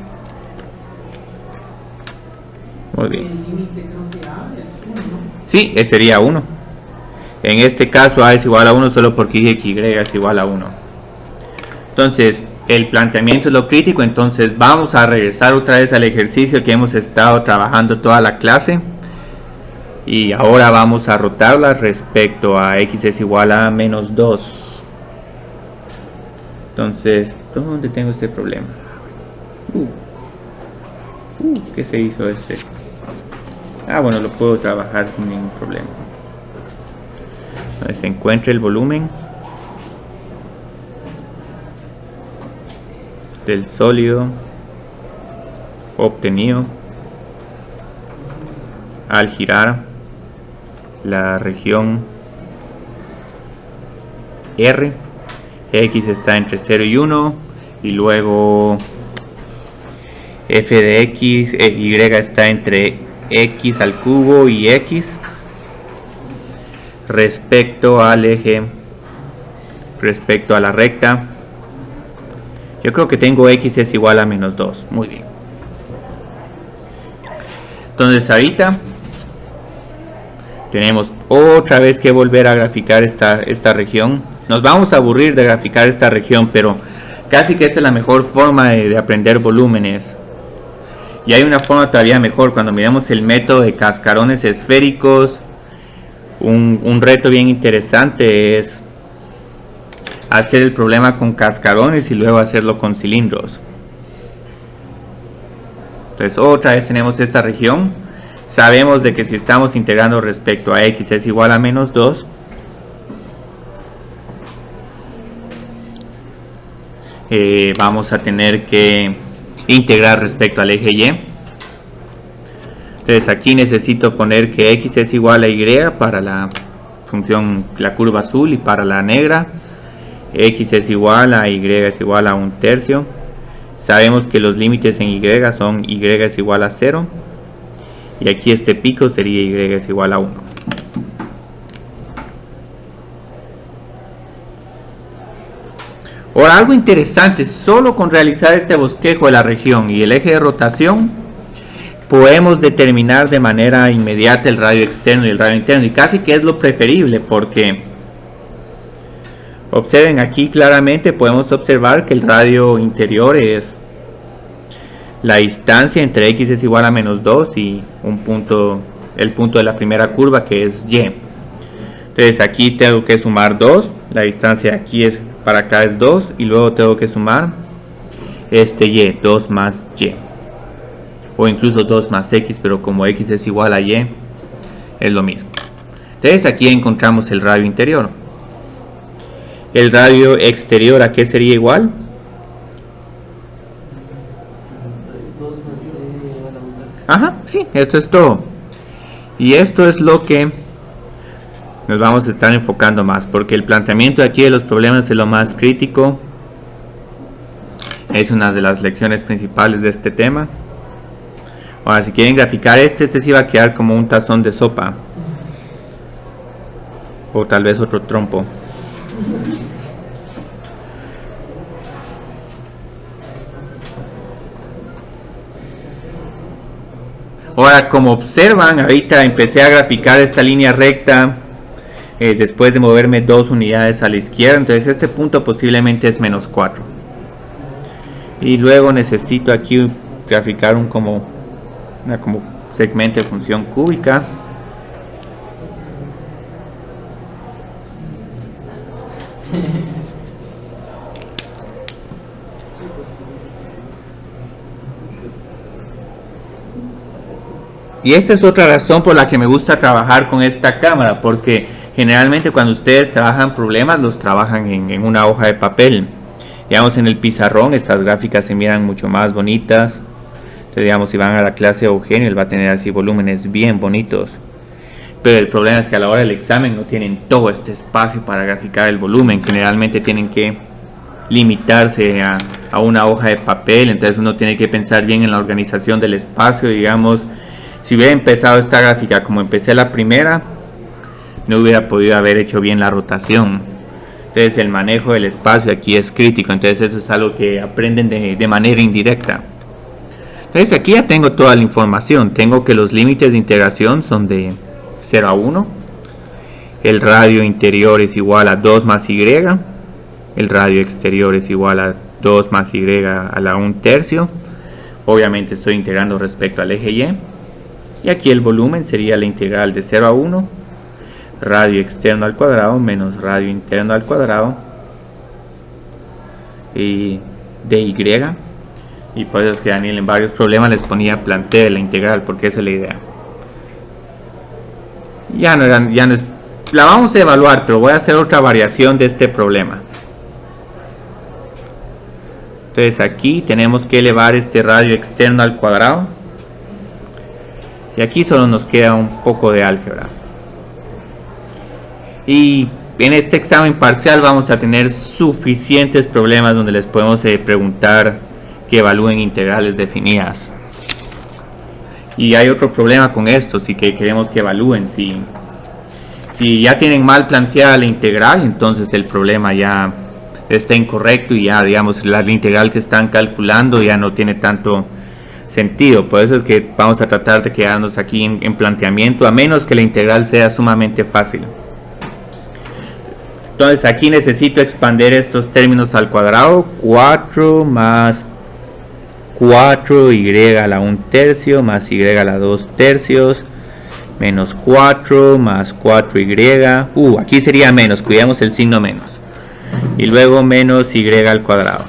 Muy bien. El límite creo que A es 1, ¿no? Sí, sería 1. En este caso A es igual a 1 solo porque dije que Y es igual a 1. Entonces, el planteamiento es lo crítico. Entonces vamos a regresar otra vez al ejercicio que hemos estado trabajando toda la clase. Y ahora vamos a rotarla respecto a x es igual a menos 2. Entonces, ¿dónde tengo este problema? ¿Qué se hizo este? Bueno, lo puedo trabajar sin ningún problema. Entonces, se encuentra el volumen del sólido obtenido al girar la región R. X está entre 0 y 1 y luego f de x, y está entre x al cubo y x respecto al eje, respecto a la recta. Yo creo que tengo x es igual a menos 2. Muy bien. Entonces ahorita tenemos otra vez que volver a graficar esta región. Nos vamos a aburrir de graficar esta región, pero casi que esta es la mejor forma de aprender volúmenes. Y hay una forma todavía mejor. Cuando miramos el método de cascarones esféricos, un reto bien interesante es hacer el problema con cascarones y luego hacerlo con cilindros. Entonces otra vez tenemos esta región. Sabemos de que si estamos integrando respecto a x es igual a menos 2, vamos a tener que integrar respecto al eje y. Entonces aquí necesito poner que x es igual a y para la función, la curva azul, y para la negra x es igual a y es igual a 1/3. Sabemos que los límites en y son y es igual a 0, y aquí este pico sería y es igual a 1. Ahora, algo interesante, solo con realizar este bosquejo de la región y el eje de rotación podemos determinar de manera inmediata el radio externo y el radio interno, y casi que es lo preferible, porque observen aquí claramente, podemos observar que el radio interior es la distancia entre x es igual a menos 2 y un punto, el punto de la primera curva, que es y. Entonces aquí tengo que sumar 2, la distancia aquí es para acá es 2, y luego tengo que sumar este y, 2 más y, o incluso 2 más x, pero como x es igual a y, es lo mismo. Entonces aquí encontramos el radio interior. El radio exterior, ¿a qué sería igual? Ajá, sí, esto es todo. Y esto es lo que nos vamos a estar enfocando más, porque el planteamiento aquí de los problemas es lo más crítico. Es una de las lecciones principales de este tema. Ahora, si quieren graficar este sí va a quedar como un tazón de sopa, o tal vez otro trompo. Ahora, como observan, ahorita empecé a graficar esta línea recta después de moverme 2 unidades a la izquierda, entonces este punto posiblemente es menos 4. Y luego necesito aquí graficar un como segmento de función cúbica. Y esta es otra razón por la que me gusta trabajar con esta cámara, porque generalmente cuando ustedes trabajan problemas los trabajan en una hoja de papel. Digamos, en el pizarrón estas gráficas se miran mucho más bonitas. Entonces, digamos, si van a la clase de Eugenio, él va a tener así volúmenes bien bonitos. Pero el problema es que a la hora del examen no tienen todo este espacio para graficar el volumen. Generalmente tienen que limitarse a una hoja de papel. Entonces uno tiene que pensar bien en la organización del espacio. Digamos, si hubiera empezado esta gráfica como empecé la primera, no hubiera podido haber hecho bien la rotación. Entonces el manejo del espacio aquí es crítico. Entonces eso es algo que aprenden de manera indirecta. Entonces aquí ya tengo toda la información. Tengo que los límites de integración son de 0 a 1. El radio interior es igual a 2 más y. El radio exterior es igual a 2 más y a la 1/3. Obviamente estoy integrando respecto al eje y. Y aquí el volumen sería la integral de 0 a 1, radio externo al cuadrado menos radio interno al cuadrado, y de y. Y por eso es que Daniel en varios problemas les ponía plantee la integral, porque esa es la idea. Ya no es, la vamos a evaluar, pero voy a hacer otra variación de este problema. Entonces aquí tenemos que elevar este radio externo al cuadrado. Y aquí solo nos queda un poco de álgebra. Y en este examen parcial vamos a tener suficientes problemas donde les podemos preguntar que evalúen integrales definidas. Y hay otro problema con esto, si que queremos que evalúen. Si ya tienen mal planteada la integral, entonces el problema ya está incorrecto y ya, digamos, la integral que están calculando ya no tiene tanto sentido. Por eso es que vamos a tratar de quedarnos aquí en planteamiento, a menos que la integral sea sumamente fácil. Entonces aquí necesito expandir estos términos al cuadrado. 4 más 4y a la 1/3 más y a la 2/3 menos 4 más 4y. Aquí sería menos, cuidemos el signo menos. Y luego menos y al cuadrado.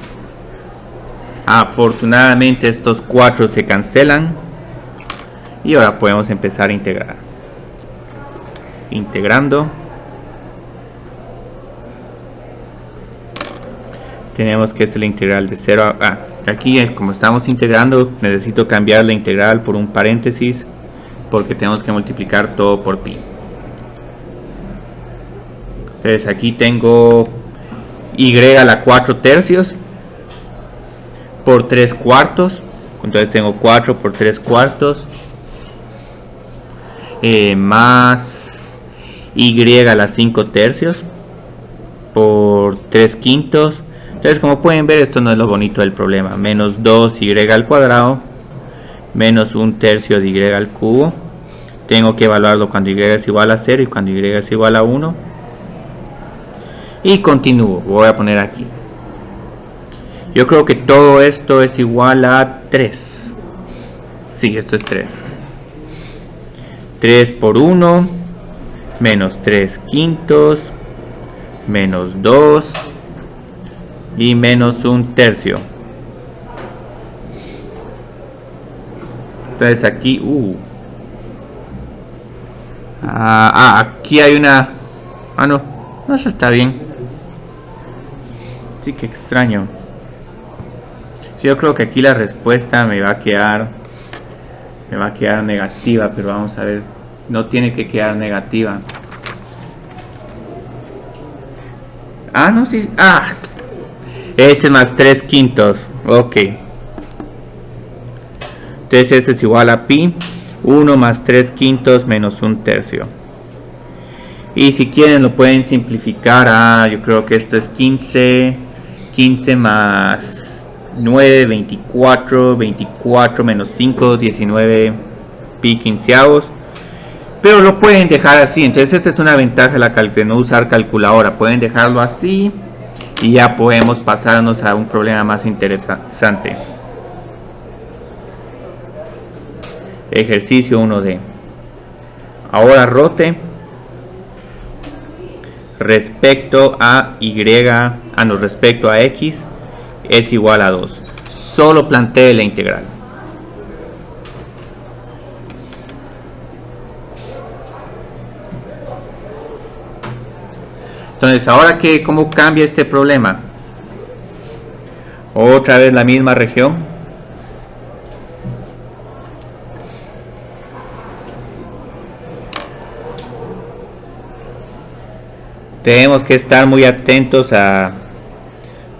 Afortunadamente estos 4 se cancelan. Y ahora podemos empezar a integrar. Integrando. Tenemos que es la integral de 0 a... aquí como estamos integrando, necesito cambiar la integral por un paréntesis, porque tenemos que multiplicar todo por pi. Entonces aquí tengo y a la 4/3 por 3/4. Entonces tengo 4 por 3/4 más y a la 5/3 por 3/5. Entonces, como pueden ver, esto no es lo bonito del problema. Menos 2y al cuadrado menos 1/3 de y al cubo. Tengo que evaluarlo cuando y es igual a 0 y cuando y es igual a 1. Y continúo. Voy a poner aquí. Yo creo que todo esto es igual a 3. Sí, esto es 3. 3 por 1 menos 3/5 menos 2 y menos 1/3. Entonces aquí aquí hay una... no, eso está bien. Sí, que extraño. Sí, yo creo que aquí la respuesta me va a quedar negativa, pero vamos a ver. No tiene que quedar negativa. No, sí. Este más 3/5. Ok. Entonces este es igual a pi. 1 más 3/5 menos 1/3. Y si quieren lo pueden simplificar. Yo creo que esto es 15. 15 más 9, 24. 24 menos 5, 19 pi quinceavos. Pero lo pueden dejar así. Entonces esta es una ventaja de no usar calculadora. Pueden dejarlo así. Y ya podemos pasarnos a un problema más interesante. Ejercicio 1D. Ahora rote respecto a y, respecto a x es igual a 2. Solo plantee la integral. Entonces, ahora ¿cómo cambia este problema? Otra vez la misma región. Tenemos que estar muy atentos a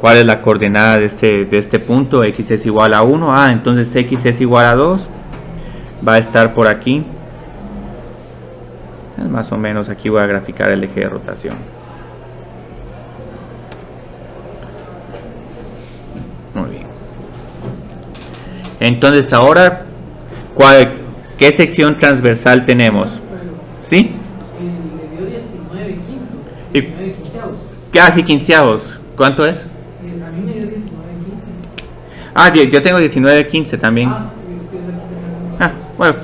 cuál es la coordenada de este punto. X es igual a 1. Entonces x es igual a 2. Va a estar por aquí. Más o menos aquí voy a graficar el eje de rotación. Muy bien. Entonces ahora, ¿qué sección transversal tenemos? ¿Sí? Le dio 19 quintos. Y- 19 quinceavos. Casi quinceavos. ¿Cuánto es? A mí me dio 19 15. Yo tengo 19/15 también. Es que aquí se me... Bueno.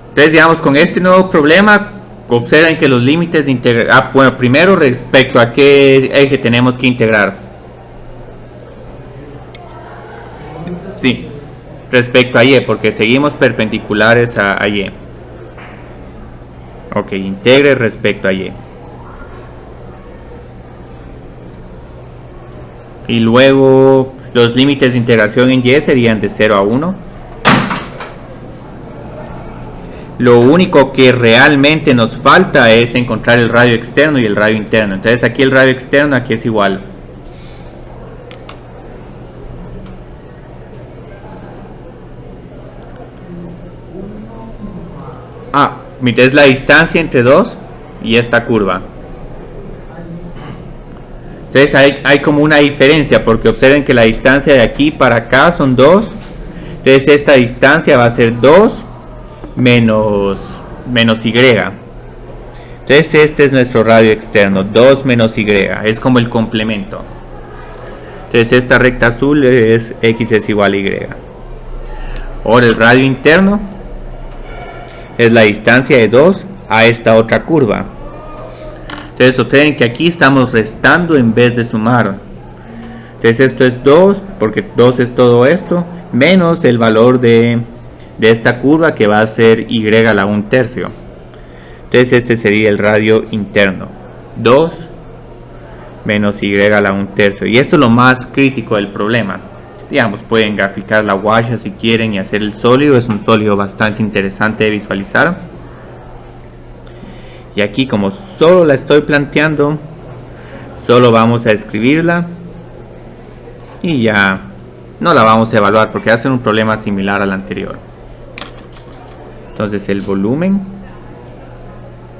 Entonces, digamos, con este nuevo problema, observen que los límites de integración... bueno, primero respecto a qué eje tenemos que integrar. Sí, respecto a y, porque seguimos perpendiculares a y. Ok, integre respecto a y. Y luego los límites de integración en y serían de 0 a 1. Lo único que realmente nos falta es encontrar el radio externo y el radio interno. Entonces aquí el radio externo aquí es igual. Es la distancia entre 2 y esta curva. Entonces hay como una diferencia, porque observen que la distancia de aquí para acá son 2. Entonces esta distancia va a ser 2 menos y. Entonces este es nuestro radio externo, 2 menos y. Es como el complemento. Entonces esta recta azul es X es igual a Y. Ahora el radio interno es la distancia de 2 a esta otra curva. Entonces observen que aquí estamos restando en vez de sumar. Entonces esto es 2, porque 2 es todo esto, menos el valor de esta curva, que va a ser y a la 1/3. Entonces este sería el radio interno, 2 menos y a la 1/3. Y esto es lo más crítico del problema. Digamos, pueden graficar la guaya si quieren y hacer el sólido. Es un sólido bastante interesante de visualizar. Y aquí, como solo la estoy planteando, solo vamos a escribirla y ya no la vamos a evaluar porque va a ser un problema similar al anterior. Entonces el volumen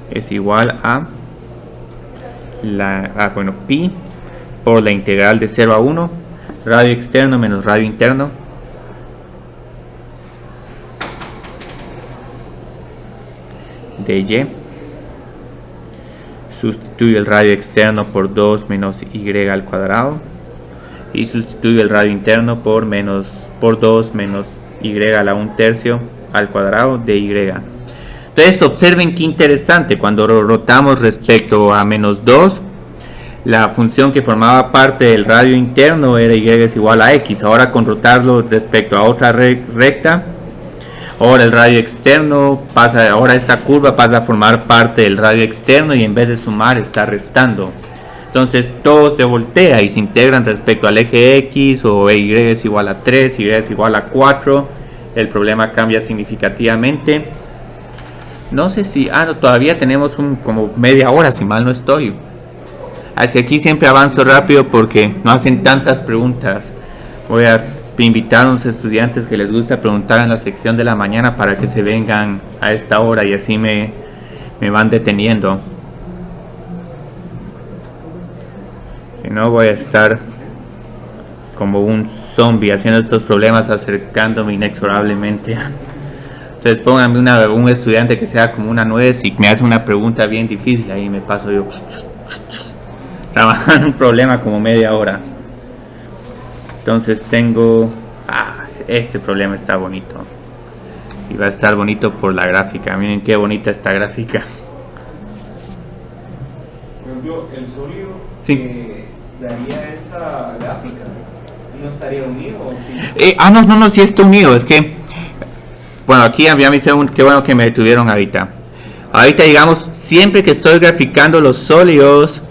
es igual a pi por la integral de 0 a 1 radio externo menos radio interno de Y. Sustituyo el radio externo por 2 menos y al cuadrado y sustituyo el radio interno por 2 menos y a la 1/3 al cuadrado de Y. Entonces observen qué interesante, cuando rotamos respecto a menos 2, la función que formaba parte del radio interno era Y es igual a X. Ahora con rotarlo respecto a otra recta, ahora el radio externo pasa, ahora esta curva pasa a formar parte del radio externo y en vez de sumar está restando. Entonces todo se voltea y se integran respecto al eje X, o Y es igual a 3, Y es igual a 4. El problema cambia significativamente. No sé si... no, todavía tenemos como media hora, si mal no estoy. Así aquí siempre avanzo rápido porque no hacen tantas preguntas. Voy a invitar a unos estudiantes que les gusta preguntar en la sección de la mañana para que se vengan a esta hora y así me van deteniendo. Si no, voy a estar como un zombie haciendo estos problemas, acercándome inexorablemente. Entonces pónganme un estudiante que sea como una nuez y me hace una pregunta bien difícil, ahí me paso yo trabajando un problema como media hora. Entonces tengo... este problema está bonito. Y va a estar bonito por la gráfica. Miren qué bonita esta gráfica. Por ejemplo, el sólido Sí. daría esta gráfica. ¿No estaría unido? ¿O sí? No, sí está unido. Es que... Bueno, aquí ya me hice qué bueno que me detuvieron ahorita. Ahorita, digamos, siempre que estoy graficando los sólidos,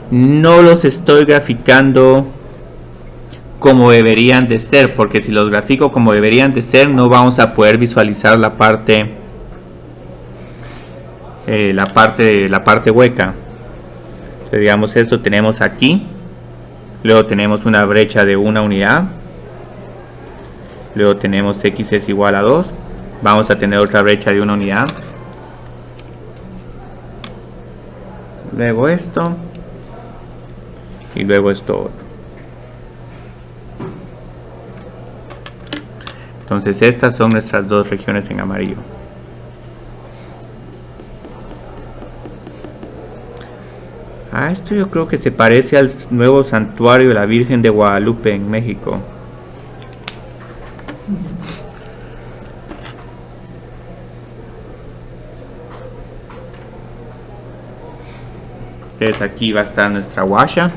no los estoy graficando como deberían de ser, porque si los grafico como deberían de ser, no vamos a poder visualizar la parte hueca. Entonces, digamos, esto tenemos aquí, luego tenemos una brecha de 1 unidad, luego tenemos X es igual a 2, vamos a tener otra brecha de 1 unidad, luego esto y luego esto otro. Entonces estas son nuestras dos regiones en amarillo. Esto yo creo que se parece al nuevo santuario de la Virgen de Guadalupe en México. Entonces aquí va a estar nuestra guasha.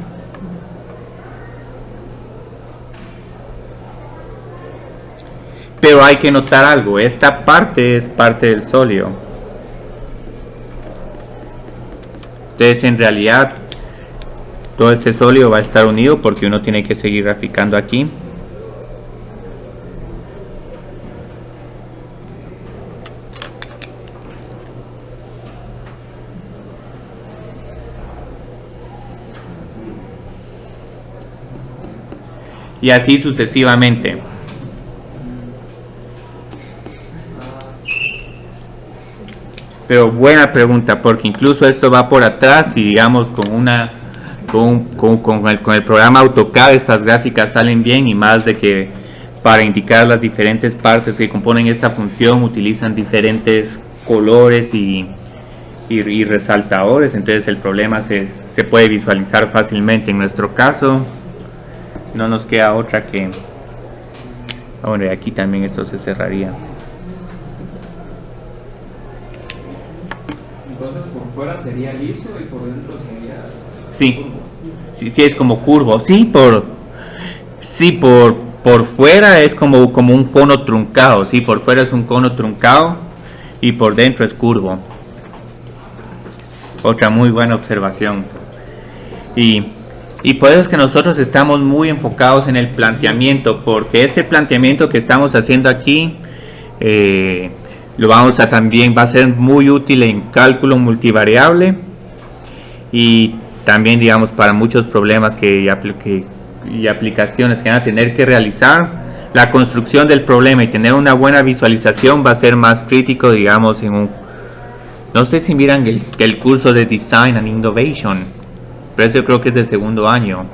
Pero hay que notar algo, esta parte es parte del sólido. Entonces en realidad todo este sólido va a estar unido porque uno tiene que seguir graficando aquí. Y así sucesivamente. Pero buena pregunta, porque incluso esto va por atrás y digamos con el programa AutoCAD estas gráficas salen bien, y más de que para indicar las diferentes partes que componen esta función utilizan diferentes colores y resaltadores, entonces el problema se puede visualizar fácilmente. En nuestro caso no nos queda otra que... Bueno, aquí también esto se cerraría. Entonces por fuera sería liso y por dentro sería... Sí, sí es como curvo. Por fuera es como un cono truncado. Sí, por fuera es un cono truncado y por dentro es curvo. Otra muy buena observación. Y por eso es que nosotros estamos muy enfocados en el planteamiento, porque este planteamiento que estamos haciendo aquí va a ser muy útil en cálculo multivariable y también, digamos, para muchos problemas y aplicaciones que van a tener que realizar. La construcción del problema y tener una buena visualización va a ser más crítico, digamos, no sé si miran el curso de Design and Innovation, pero eso creo que es del segundo año.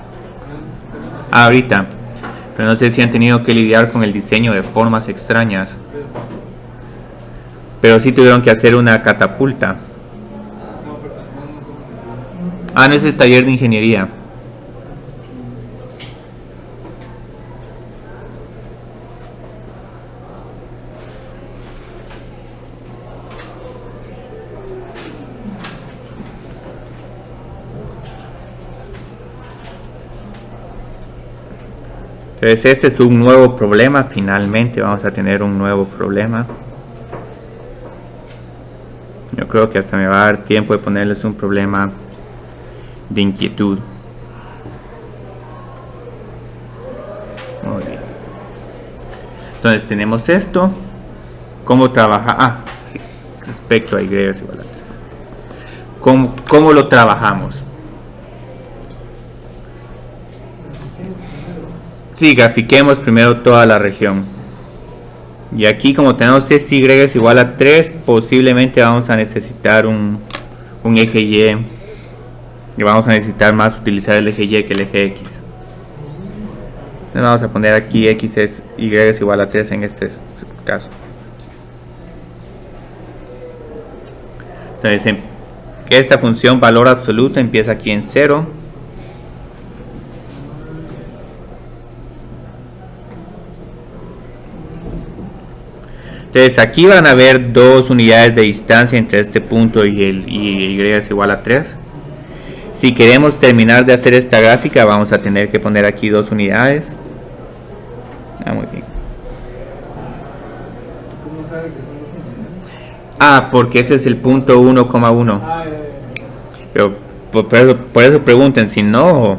Ahorita. Pero no sé si han tenido que lidiar con el diseño de formas extrañas. Pero sí tuvieron que hacer una catapulta. Ah, no, ese es taller de ingeniería. Entonces este es un nuevo problema. Finalmente vamos a tener un nuevo problema. Yo creo que hasta me va a dar tiempo de ponerles un problema de inquietud. Muy bien. Entonces tenemos esto. ¿Cómo trabaja? Sí. Respecto a y es igual a 3. ¿Cómo lo trabajamos? Sí, grafiquemos primero toda la región. Y aquí, como tenemos este y es igual a 3, posiblemente vamos a necesitar un eje Y. Y vamos a necesitar más utilizar el eje Y que el eje X. Entonces vamos a poner aquí X es Y es igual a 3 en este caso. Entonces, esta función valor absoluto empieza aquí en 0. Entonces aquí van a haber 2 unidades de distancia entre este punto y Y es igual a 3. Si queremos terminar de hacer esta gráfica, vamos a tener que poner aquí 2 unidades. Muy bien. ¿Cómo sabe que son 2 unidades? Porque ese es el punto 1,1. Pero por eso pregunten, si no...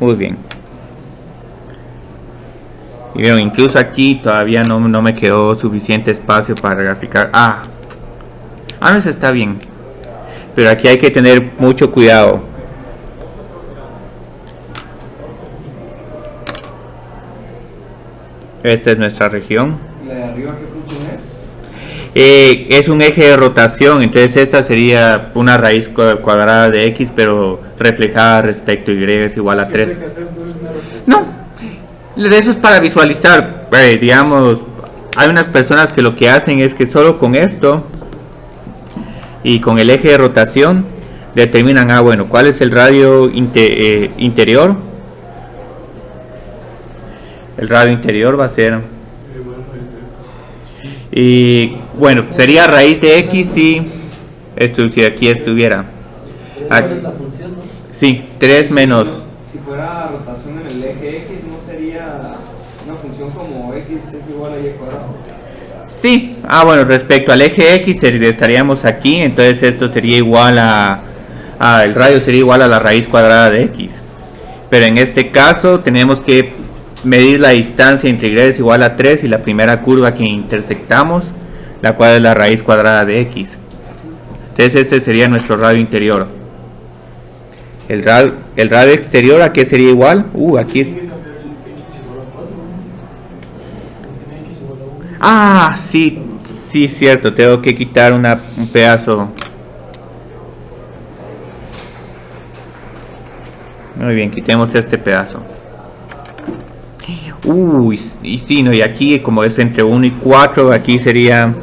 Muy bien. Y veo, incluso aquí todavía no me quedó suficiente espacio para graficar. No, eso está bien. Pero aquí hay que tener mucho cuidado. Esta es nuestra región. ¿La de arriba qué función es? Es un eje de rotación, entonces esta sería una raíz cuadrada de X, pero reflejada respecto a Y es igual a 3. No. Eso es para visualizar, digamos, hay unas personas que lo que hacen es que solo con esto y con el eje de rotación determinan, ¿cuál es el radio interior? El radio interior va a ser, y bueno, sería raíz de X si aquí estuviera. ¿Cuál es la función, no? Sí, 3 menos. Si fuera rotación en el eje X, ¿no sería una función como X es igual a Y cuadrado? Sí, bueno, respecto al eje X estaríamos aquí, entonces esto sería igual el radio sería igual a la raíz cuadrada de X. Pero en este caso tenemos que medir la distancia entre Y es igual a 3 y la primera curva que intersectamos, la cual es la raíz cuadrada de X. Entonces este sería nuestro radio interior. El radio exterior, ¿a qué sería igual? Aquí. Sí, cierto, tengo que quitar un pedazo. Muy bien, quitemos este pedazo. Y sí, no, y aquí como es entre 1 y 4, aquí sería...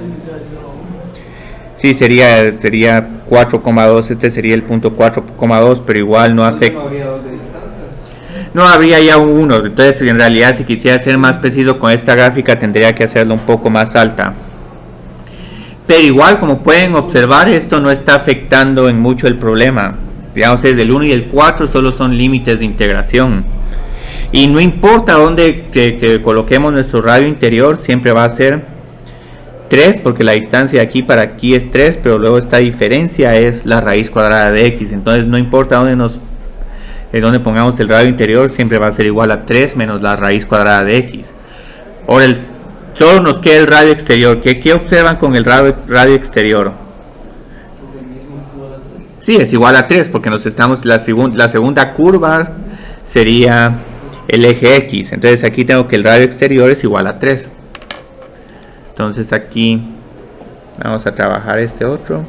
Sí, sería 4,2, este sería el punto 4,2, pero igual no afecta. No habría 2 de distancia. No, habría ya un 1, entonces en realidad si quisiera ser más preciso con esta gráfica tendría que hacerlo un poco más alta. Pero igual, como pueden observar, esto no está afectando en mucho el problema. Digamos, desde el 1 y el 4 solo son límites de integración. Y no importa dónde que coloquemos nuestro radio interior, siempre va a ser 3, porque la distancia de aquí para aquí es 3, pero luego esta diferencia es la raíz cuadrada de x. Entonces no importa dónde pongamos el radio interior, siempre va a ser igual a 3 menos la raíz cuadrada de x. Ahora solo nos queda el radio exterior. ¿Qué observan con el radio exterior? Sí, es igual a 3, porque la segunda curva sería el eje x. Entonces aquí tengo que el radio exterior es igual a 3. Entonces aquí vamos a trabajar este otro.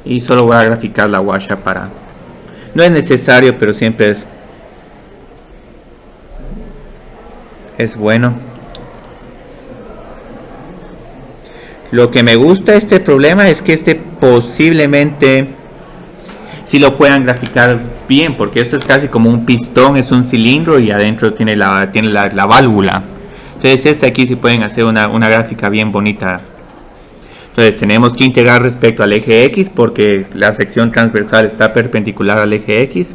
Y solo voy a graficar la guacha para... No es necesario, pero siempre es bueno. Lo que me gusta de este problema es que posiblemente si lo puedan graficar bien, porque esto es casi como un pistón, es un cilindro y adentro tiene la válvula. Entonces aquí sí pueden hacer una gráfica bien bonita. Entonces tenemos que integrar respecto al eje X porque la sección transversal está perpendicular al eje X.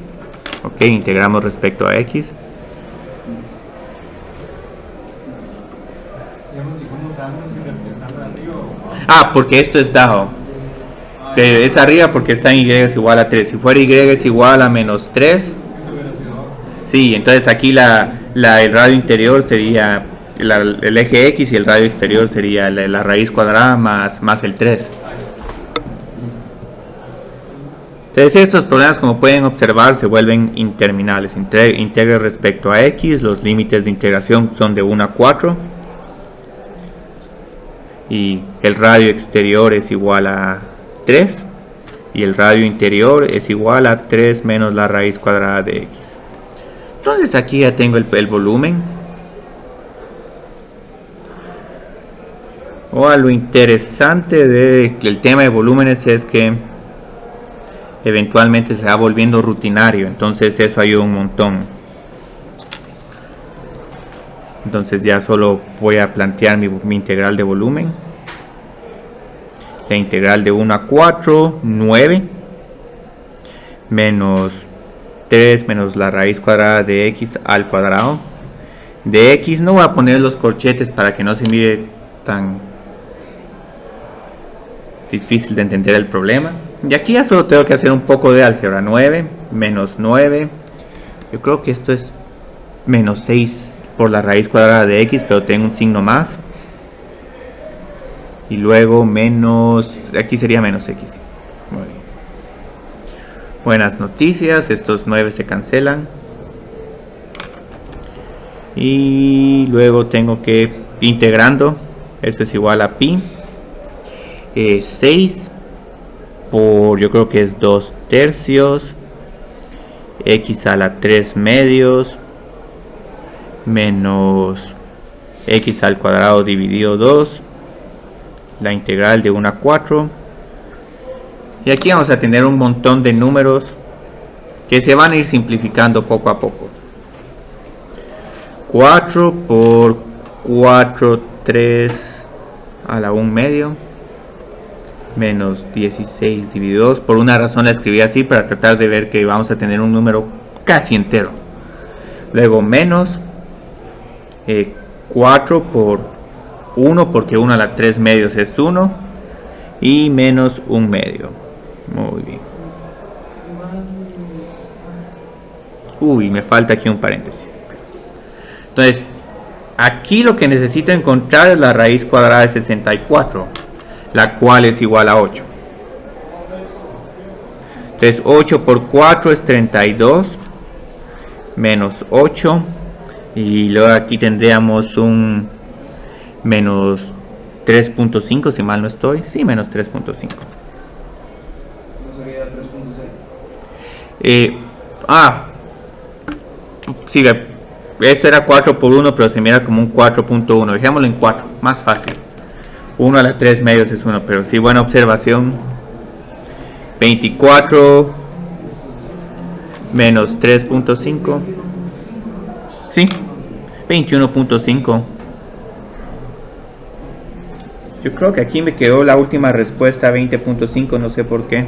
Ok, integramos respecto a X. Ah, porque esto es dado. Es arriba porque está en Y es igual a 3. Si fuera Y es igual a menos 3. Sí, entonces aquí el radio interior sería el eje X y el radio exterior sería la raíz cuadrada más el 3. Entonces estos problemas, como pueden observar, se vuelven interminables. Integre respecto a X, los límites de integración son de 1 a 4. Y el radio exterior es igual a 3. Y el radio interior es igual a 3 menos la raíz cuadrada de X. Entonces aquí ya tengo el volumen. Lo interesante del tema de volúmenes es que eventualmente se va volviendo rutinario, entonces eso ayuda un montón. Entonces ya solo voy a plantear mi integral de volumen. La integral de 1 a 4, 9 menos 3 menos la raíz cuadrada de x al cuadrado. De x no voy a poner los corchetes para que no se mire tan difícil de entender el problema. Y aquí ya solo tengo que hacer un poco de álgebra. 9 menos 9, yo creo que esto es menos 6 por la raíz cuadrada de x, pero tengo un signo más. Y luego menos, aquí sería menos x. Muy bien. Buenas noticias, estos 9 se cancelan. Y luego tengo que integrando, esto es igual a pi. 6 por, yo creo que es 2 tercios, x a la 3 medios, menos x al cuadrado dividido 2, la integral de 1 a 4. Y aquí vamos a tener un montón de números que se van a ir simplificando poco a poco. 4 por 4, 3 a la 1 medio, menos 16 dividido 2. Por una razón la escribí así para tratar de ver que vamos a tener un número casi entero. Luego menos 4 por 1, porque 1 a la 3 medios es 1, y menos 1 medio. Muy bien. Uy, me falta aquí un paréntesis. Entonces aquí lo que necesito encontrar es la raíz cuadrada de 64, la cual es igual a 8. Entonces 8 por 4 es 32, menos 8, y luego aquí tendríamos un menos 3.5, si mal no estoy. Sí, menos 3.5. ¿No sería 3.6? Sí, esto era 4 por 1, pero se mira como un 4.1. Dejémoslo en 4, más fácil. 1 a la 3 medios es 1, pero sí, buena observación. 24 menos 3.5. Sí, 21.5. Yo creo que aquí me quedó la última respuesta, 20.5, no sé por qué.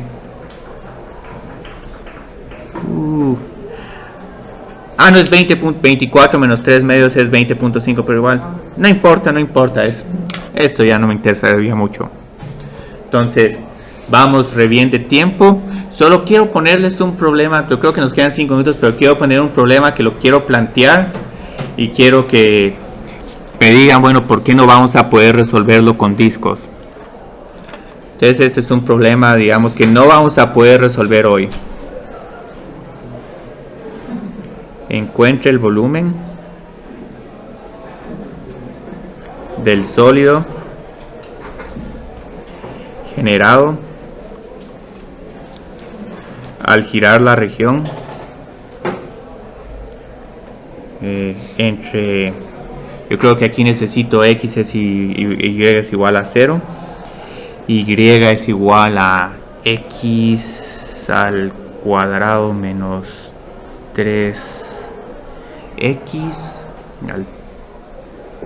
Ah, no es 20.24 menos 3 medios es 20.5, pero igual, no importa, esto ya no me interesaría mucho. Entonces, vamos re bien de tiempo. Solo quiero ponerles un problema, yo creo que nos quedan 5 minutos, pero quiero poner un problema que lo quiero plantear y quiero que me digan, bueno, ¿por qué no vamos a poder resolverlo con discos? Entonces, este es un problema, digamos, que no vamos a poder resolver hoy. Encuentre el volumen del sólido generado al girar la región entre, yo creo que aquí necesito x es y es igual a 0, y es igual a x al cuadrado menos 3 x al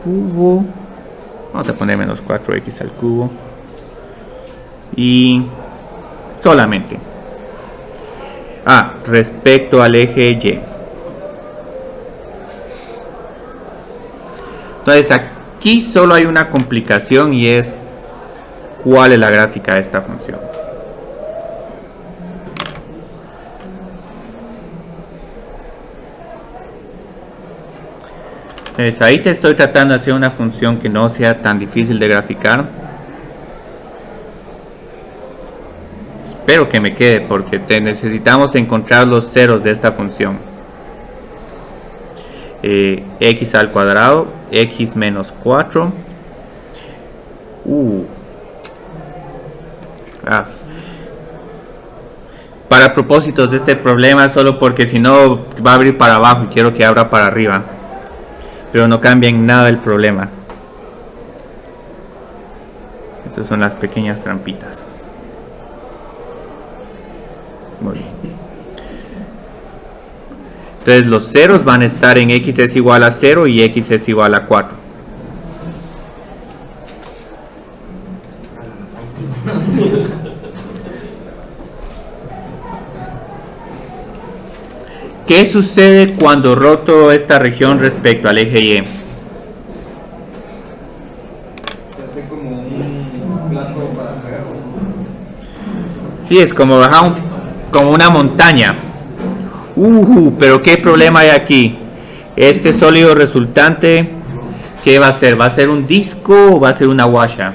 cubo, vamos a poner menos 4x al cubo, y solamente respecto al eje y. Entonces aquí solo hay una complicación, y es cuál es la gráfica de esta función. Entonces ahí te estoy tratando de hacer una función que no sea tan difícil de graficar. Espero que me quede, porque necesitamos encontrar los ceros de esta función. X al cuadrado, x menos 4. Para propósitos de este problema, solo porque si no va a abrir para abajo y quiero que abra para arriba, pero no cambia en nada el problema. Estas son las pequeñas trampitas. Muy bien. Entonces los ceros van a estar en x es igual a 0 y x es igual a 4. ¿Qué sucede cuando roto esta región respecto al eje Y? Se hace como un plato para pegar. Sí, es como bajar como una montaña. Pero ¿qué problema hay aquí? Este sólido resultante, ¿qué va a ser? ¿Va a ser un disco o va a ser una guasha?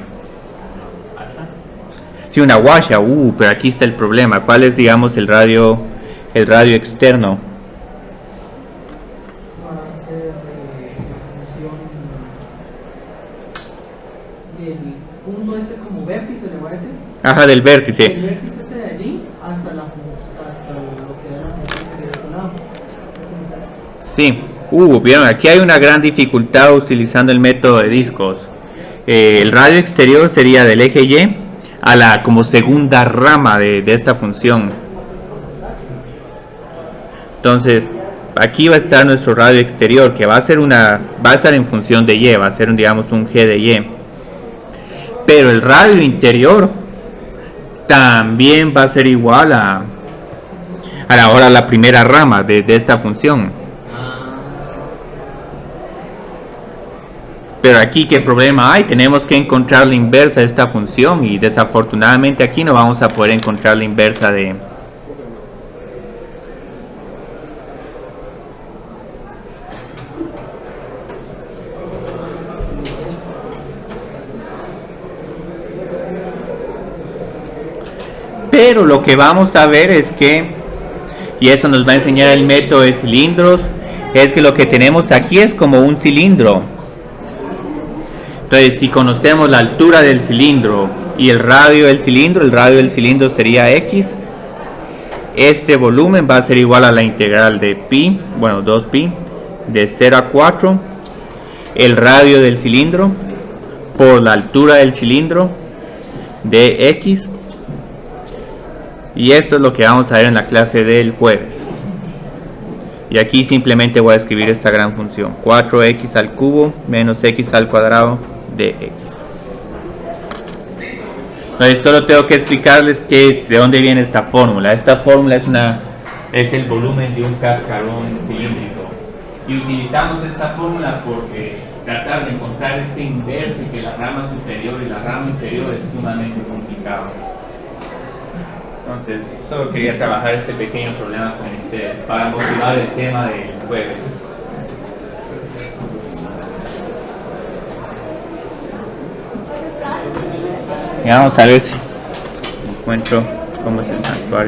Sí, una guasha. Pero aquí está el problema. ¿Cuál es, digamos, el radio externo? Va a ser función del punto este como vértice, ¿le parece? Ajá, del vértice. El vértice ese de allí hasta lo que da la función que de otro lado. Sí. Vieron, aquí hay una gran dificultad utilizando el método de discos. El radio exterior sería del eje Y a la como segunda rama de esta función. Entonces aquí va a estar nuestro radio exterior, que va a estar en función de Y, va a ser digamos un G de Y. Pero el radio interior también va a ser igual a la primera rama de esta función. Pero aquí, ¿qué problema hay? Tenemos que encontrar la inversa de esta función, y desafortunadamente aquí no vamos a poder encontrar la inversa de... Pero lo que vamos a ver es que, y eso nos va a enseñar el método de cilindros, es que lo que tenemos aquí es como un cilindro. Entonces, si conocemos la altura del cilindro y el radio del cilindro sería x. Este volumen va a ser igual a la integral de pi, bueno, 2pi, de 0 a 4, el radio del cilindro por la altura del cilindro de X, y esto es lo que vamos a ver en la clase del jueves. Y aquí simplemente voy a escribir esta gran función, 4x al cubo menos x al cuadrado de x. Entonces solo tengo que explicarles de dónde viene esta fórmula. Esta fórmula es el volumen de un cascarón cilíndrico. Y utilizamos esta fórmula porque tratar de encontrar este inverso y que la rama superior y la rama inferior es sumamente complicado. Entonces, solo quería trabajar este pequeño problema con ustedes para motivar el tema del jueves. Y vamos a ver si encuentro cómo es el santuario.